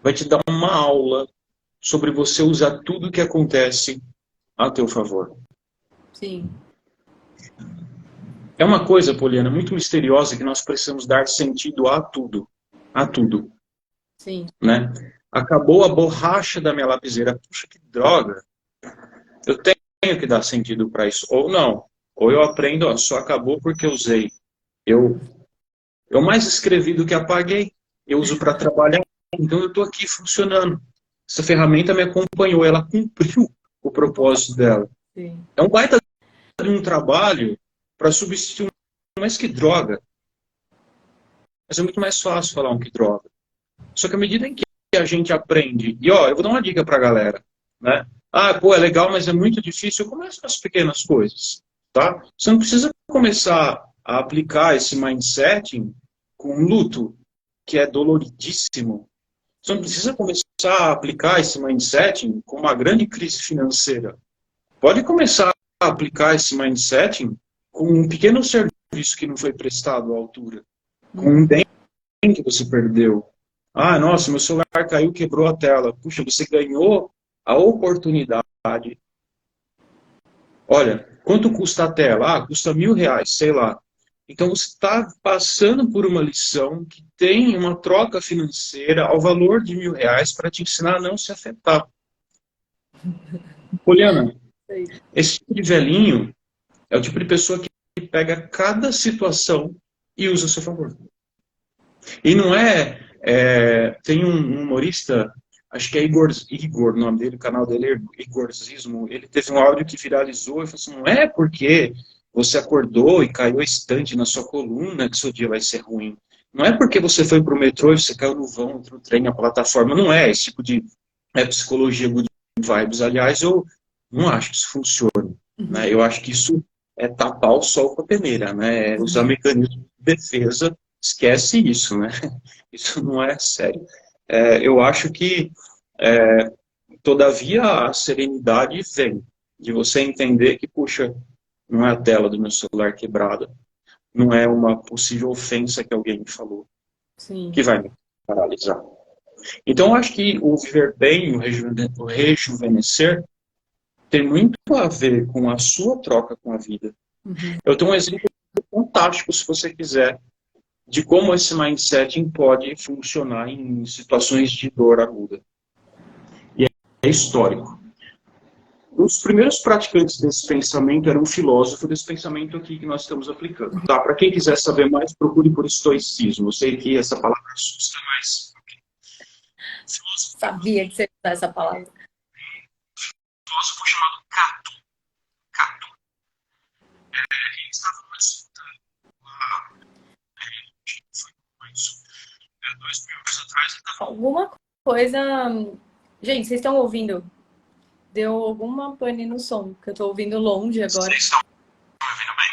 vai te dar uma aula sobre você usar tudo que acontece a teu favor. Sim. É uma coisa, Poliana, muito misteriosa que nós precisamos dar sentido a tudo. A tudo. Sim. Né? Acabou a borracha da minha lapiseira. Puxa, que droga. Eu tenho que dar sentido para isso. Ou não. Ou eu aprendo, ó, só acabou porque eu usei. Eu mais escrevi do que apaguei. Eu uso para trabalhar. Então eu estou aqui funcionando. Essa ferramenta me acompanhou. Ela cumpriu o propósito dela. Sim. É um baita de um trabalho para substituir. Mas que droga. Mas é muito mais fácil falar um que droga. Só que à medida em que a gente aprende... E ó, eu vou dar uma dica para a galera. Né? Ah, pô, é legal, mas é muito difícil. Eu começo com as pequenas coisas, tá? Você não precisa começar a aplicar esse mindset com um luto, que é doloridíssimo. Você não Sim. precisa começar a aplicar esse mindset com uma grande crise financeira. Pode começar a aplicar esse mindset com um pequeno serviço que não foi prestado à altura, com um bem que você perdeu. Ah, nossa, meu celular caiu, quebrou a tela. Puxa, você ganhou a oportunidade. Olha, quanto custa a tela? Ah, custa R$ 1.000, sei lá. Então você está passando por uma lição que tem uma troca financeira ao valor de R$ 1.000 para te ensinar a não se afetar. Poliana, Sei. esse tipo de velhinho é o tipo de pessoa que pega cada situação e usa a seu favor. E não tem um humorista, acho que é Igor, o nome dele, o canal dele é Igorzismo. Ele teve um áudio que viralizou e falou assim: não é porque você acordou e caiu a estante na sua coluna que seu dia vai ser ruim. Não é porque você foi para o metrô e você caiu no vão, entre o trem e a plataforma. Não é esse tipo de psicologia good vibes. Aliás, eu não acho que isso funcione. Né? Uhum. Eu acho que isso é tapar o sol com a peneira, né? É usar mecanismos de defesa. Esquece isso, né? Isso não é sério. Eu acho que, todavia, a serenidade vem de você entender que, puxa, não é a tela do meu celular quebrada, não é uma possível ofensa que alguém me falou, Sim. que vai me paralisar. Então, eu acho que o viver bem, o rejuvenescer, tem muito a ver com a sua troca com a vida. Uhum. Eu tenho um exemplo fantástico, se você quiser, de como esse mindset pode funcionar em situações de dor aguda. E é histórico. Os primeiros praticantes desse pensamento eram um filósofo desse pensamento aqui que nós estamos aplicando. Tá? Para quem quiser saber mais, procure por estoicismo. Eu sei que essa palavra assusta, mas Sabia que você ia usar essa palavra. um filósofo chamado Cato. Cato. Ele estava numa disputa lá, foi isso, 2.000 anos atrás. Ele estava... Alguma coisa. Gente, vocês estão ouvindo? Deu alguma pane no som, que eu tô ouvindo longe agora. Vocês estão me ouvindo bem?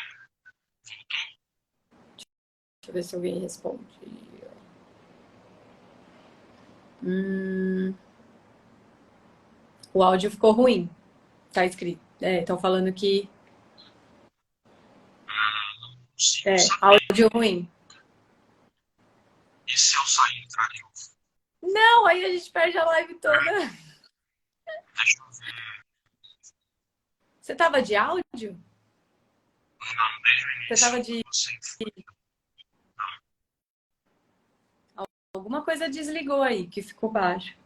Deixa eu ver se alguém responde. Hum, o áudio ficou ruim. Tá escrito. Estão falando que Não consigo saber. áudio ruim. E se eu sair e entrar de novo? Não, aí a gente perde a live toda. Deixa eu ver. Você tava de áudio? Não, desde o Você início. tava de Você foi. alguma coisa desligou aí, que ficou baixo.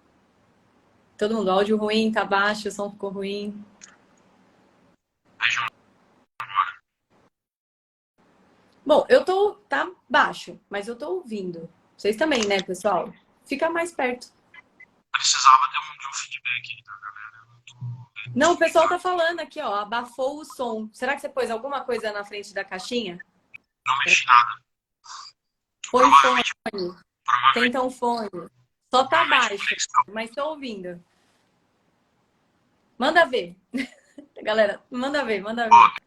Todo mundo, áudio ruim, tá baixo, o som ficou ruim. Deixa eu... Bom, tá baixo, mas eu tô ouvindo. Vocês também, né, pessoal? Fica mais perto. Precisava de um feedback aí da galera. Eu não tô vendo Não, isso o pessoal tá aqui. falando aqui, ó, abafou o som. Será que você pôs alguma coisa na frente da caixinha? Não mexi nada. Põe fone, Provavelmente, provavelmente, tenta um fone. Só tá provavelmente o baixo, conexão. mas tô ouvindo. Manda ver. Galera, manda ver, manda Ó, ver.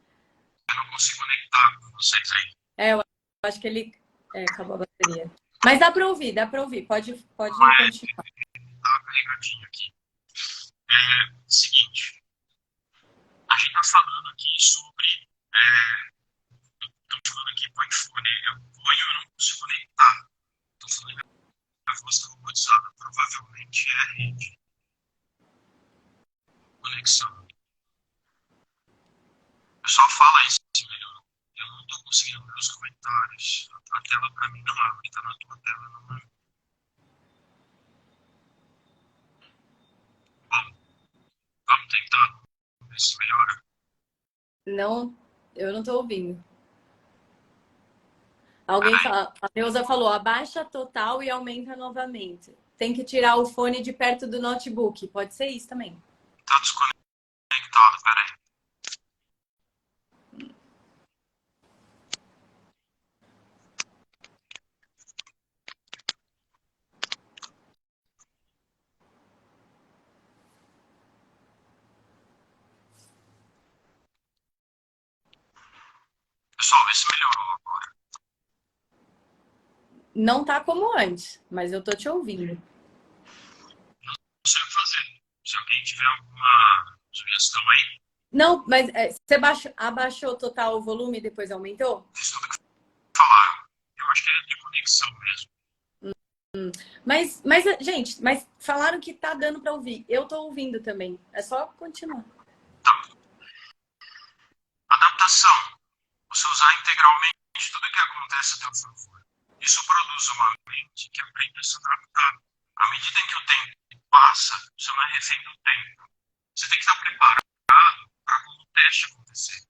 eu não consigo conectar com vocês aí. Eu acho que ele acabou a bateria. Mas dá pra ouvir, dá pra ouvir. Pode Mas continuar. tá carregadinho aqui. Seguinte, a gente tá falando aqui sobre. Estamos falando aqui, põe fone. Eu ponho, eu não consigo conectar. Estou falando que a voz está robotizada. Provavelmente é a rede. Conexão. O pessoal fala isso melhor. Eu não estou conseguindo ver os comentários. A tela para mim não abre, tá na tua tela, não abre. Vamos tentar ver se melhora. Não, eu não tô ouvindo. Alguém Peraí, fala, a Neuza falou, abaixa total e aumenta novamente. Tem que tirar o fone de perto do notebook. Pode ser isso também. tá desconectado, peraí. Não tá como antes, mas eu tô te ouvindo. Não sei o que fazer. Se alguém tiver alguma sugestão aí, Não, mas você abaixou total o volume e depois aumentou? fiz tudo que falaram. Eu acho que é de conexão mesmo. Gente, mas falaram que tá dando para ouvir. Eu tô ouvindo também. É só continuar. Tá. Adaptação. Você usar integralmente tudo que acontece a teu favor. Isso produz uma mente que aprende a se adaptar. À medida em que o tempo passa, você não é refém do tempo. Você tem que estar preparado para quando o teste acontecer.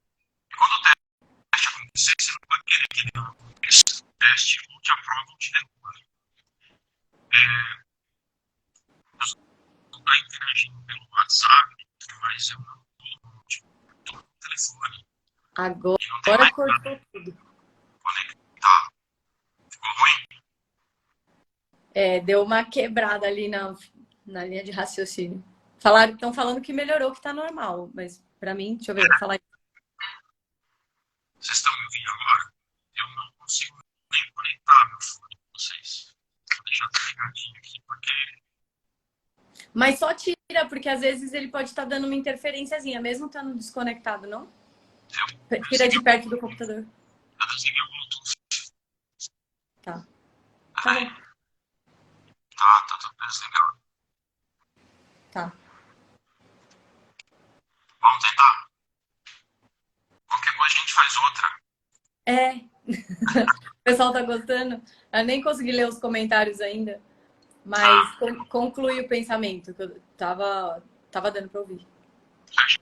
E quando o teste acontecer, você não vai querer que ele não aconteça. O teste ou te aprova ou te derruba. Eu estou interagindo pelo WhatsApp, mas eu não estou no telefone. E não tem Agora mais cortou tudo. conectado. Ficou ruim? Deu uma quebrada ali na linha de raciocínio. Estão falando que melhorou, que tá normal, mas para mim, deixa eu ver, falar. Vocês estão me ouvindo agora? Eu não consigo nem conectar meu fone com vocês. Vou deixar ligadinho aqui, porque Mas só tira, porque às vezes ele pode estar dando uma interferenciazinha, mesmo estando desconectado, não? eu Tira de desliguei perto do computador. o Bluetooth. Tá. Tá Peraí. bom. Tá tudo desligado. Tá. Vamos tentar. Qualquer coisa a gente faz outra. É. O pessoal tá gostando? Eu nem consegui ler os comentários ainda, mas conclui o pensamento, que eu tava dando para ouvir. A gente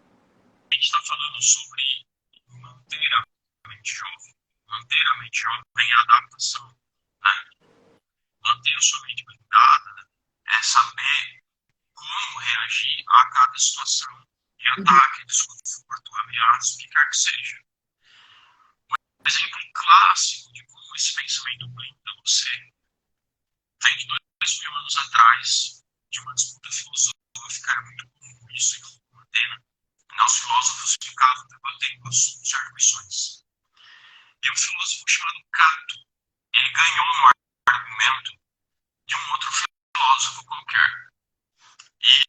está falando sobre manter a mente jovem. Manter a mente jovem é adaptação. Né? Manter a sua mente blindada é saber como reagir a cada situação de ataque, desconforto, ameaça, o que quer que seja. Um exemplo clássico de como esse pensamento blinda você vem de 2000 anos atrás, de uma disputa filosófica, era muito comum isso em Roma, Atena. Os filósofos ficavam debatendo assuntos e arguições. E um filósofo chamado Cato, ele ganhou um argumento de um outro filósofo qualquer. E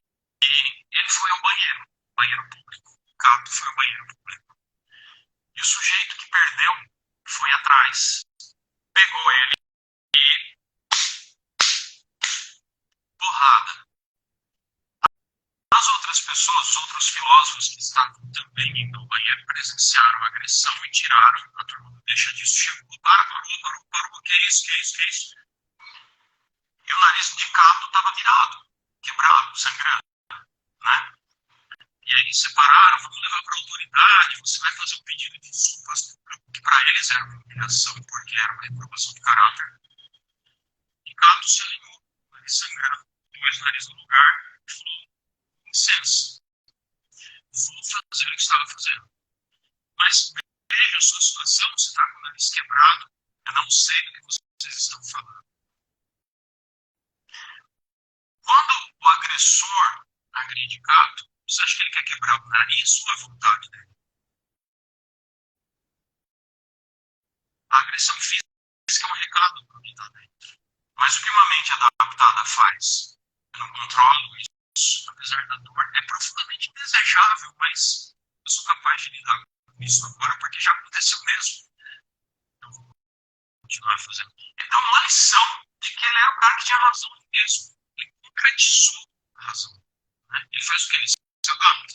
ele foi ao banheiro público. Cato foi ao banheiro público. E o sujeito que perdeu foi atrás, pegou ele e porrada. As outras pessoas, os outros filósofos que estavam também indo ao banheiro, presenciaram a agressão e tiraram. A turma não deixa disso. Chegou, parou, que é isso? E o nariz de Cato estava virado, quebrado, sangrando, né? E aí separaram, vamos levar para a autoridade, você vai fazer um pedido de desculpas, que para eles era uma humilhação, porque era uma reprovação de caráter. E Cato se alinhou, o nariz sangrando, pôs o nariz no lugar e falou, licença, vou fazer o que estava fazendo. Mas veja a sua situação, você está com o nariz quebrado, eu não sei do que vocês estão falando. Quando o agressor agride Cato, você acha que ele quer quebrar o nariz ou a vontade dele? A agressão física é um recado para quem está dentro. Mas o que uma mente adaptada faz? Eu não controlo isso, apesar da dor. É profundamente indesejável, mas eu sou capaz de lidar com isso agora porque já aconteceu mesmo. Eu vou continuar fazendo. Ele dá uma lição de que ele era o cara que tinha razão mesmo. Ele concretizou a razão. Né? Ele faz o que? Ele se adapta.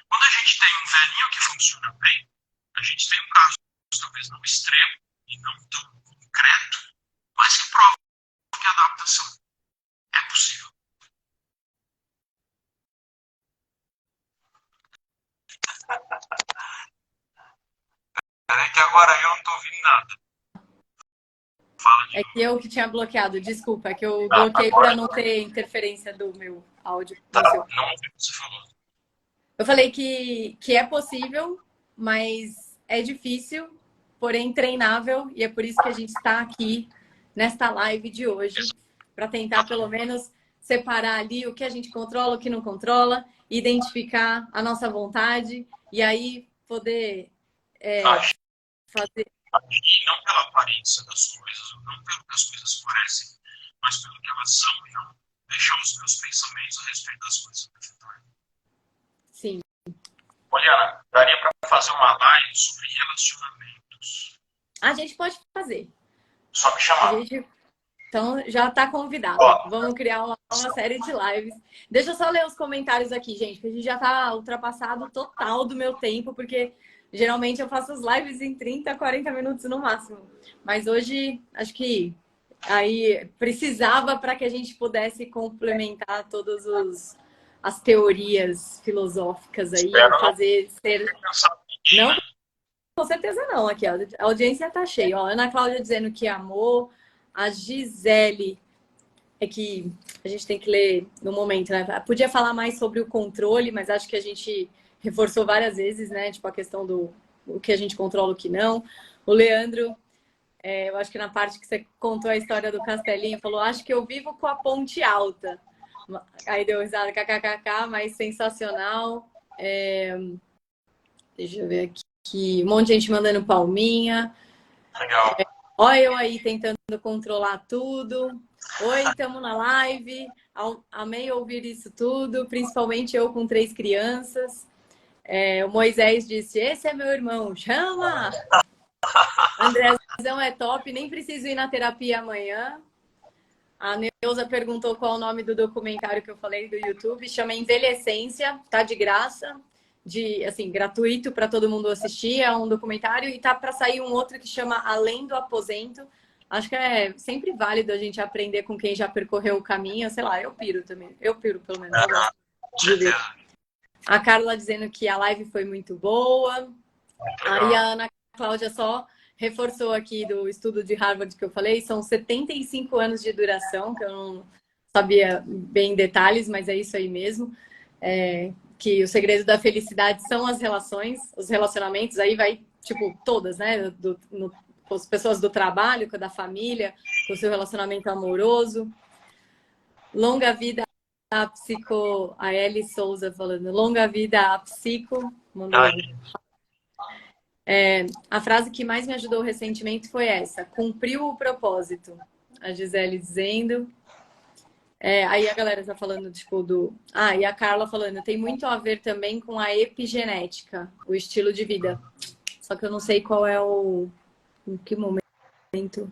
Quando a gente tem um velhinho que funciona bem, a gente tem um caso talvez não extremo e não tão concreto, mas que prova que a adaptação é possível. Peraí que agora eu não estou ouvindo nada. Fala de É novo. que eu que tinha bloqueado, desculpa, é que eu bloqueei para não ter interferência do meu áudio. Tá, Do seu. não ouvi o que você falou. Eu falei que é possível, mas é difícil, porém treinável, e é por isso que a gente está aqui nesta live de hoje, para tentar pelo menos separar ali o que a gente controla, o que não controla, identificar a nossa vontade e aí poder fazer. agir não pela aparência das coisas, ou não pelo que as coisas parecem, mas pelo que elas são, e não deixar os meus pensamentos a respeito das coisas me afetarem. Sim. Poliana, daria para fazer uma live sobre relacionamentos. A gente pode fazer. Só me A chamar. gente... Então, já está convidado. Ó, Vamos criar uma série de lives. Deixa eu só ler os comentários aqui, gente, porque a gente já está ultrapassado total do meu tempo, porque geralmente eu faço as lives em 30, 40 minutos no máximo. Mas hoje, acho que aí precisava para que a gente pudesse complementar todas as teorias filosóficas aí, espero não fazer ser... pensar. Não, com certeza não. Aqui, ó, a audiência tá cheia. Ó, Ana Cláudia dizendo que amou. A Gisele é que a gente tem que ler no momento, né? Podia falar mais sobre o controle, mas acho que a gente reforçou várias vezes, né? Tipo, a questão do o que a gente controla, o que não. O Leandro, eu acho que na parte que você contou a história do Castelinho, falou, acho que eu vivo com a ponte alta. Aí deu risada, kkkk, mas sensacional. Deixa eu ver aqui. Um monte de gente mandando palminha. Legal. Olha eu aí tentando controlar tudo. Oi, estamos na live. Amei ouvir isso tudo, principalmente eu com 3 crianças. O Moisés disse, esse é meu irmão, chama! Andrezão é top, nem preciso ir na terapia amanhã. A Neuza perguntou qual é o nome do documentário que eu falei do YouTube. Chama Envelhecência, tá de graça, assim, gratuito para todo mundo assistir. É um documentário e tá para sair um outro que chama Além do Aposento. Acho que é sempre válido a gente aprender com quem já percorreu o caminho. Sei lá, eu piro também. Eu piro, pelo menos. Eu gosto de ver. A Carla dizendo que a live foi muito boa. Aí a Ana Cláudia só reforçou aqui do estudo de Harvard que eu falei. São 75 anos de duração, que eu não sabia bem em detalhes, mas é isso aí mesmo. Que o segredo da felicidade são as relações, os relacionamentos. Aí vai, tipo, todas, né? Com as pessoas do trabalho, com a da família, com o seu relacionamento amoroso. Longa vida a psico... A Ellie Souza falando. Longa vida a psico. Mandou... a frase que mais me ajudou recentemente foi essa. Cumpriu o propósito. A Gisele dizendo. Aí a galera tá falando, tipo, do... e a Carla falando, tem muito a ver também com a epigenética, o estilo de vida. Só que eu não sei qual é em que momento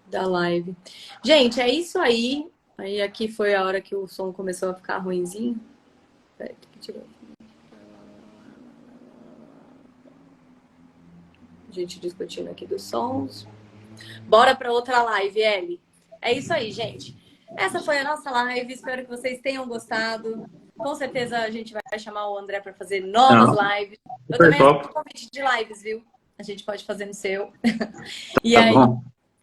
da live. Gente, é isso aí. Aí aqui foi a hora que o som começou a ficar ruinzinho. Peraí, tem que tirar. Gente discutindo aqui dos sons. Bora para outra live, Ellie. É isso aí, gente. Essa foi a nossa live. Espero que vocês tenham gostado. Com certeza a gente vai chamar o André para fazer novas lives. Eu também aceito convite de lives, viu? A gente pode fazer no seu. E aí,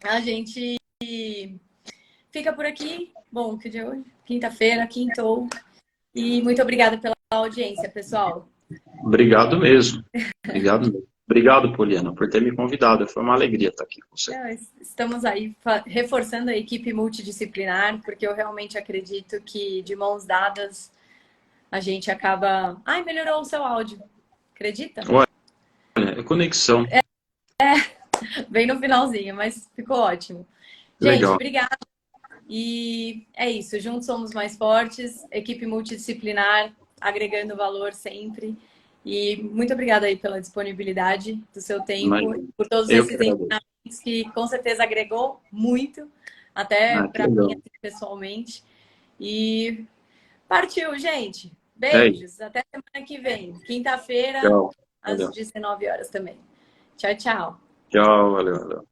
a gente fica por aqui. Bom, que dia é hoje? Quinta-feira, quintou. E muito obrigada pela audiência, pessoal. Obrigado mesmo. Obrigado mesmo. Obrigado, Poliana, por ter me convidado. Foi uma alegria estar aqui com você. Estamos aí reforçando a equipe multidisciplinar, porque eu realmente acredito que de mãos dadas a gente acaba... melhorou o seu áudio. Acredita? Olha, é conexão. Bem no finalzinho, mas ficou ótimo. Gente, obrigada. E é isso. Juntos somos mais fortes. Equipe multidisciplinar, agregando valor sempre. E muito obrigada aí pela disponibilidade do seu tempo, por todos esses ensinamentos que com certeza agregou muito, até para mim pessoalmente. E partiu, gente. Beijos. Até semana que vem. Quinta-feira, às 19 horas também. Tchau, tchau. Tchau, valeu.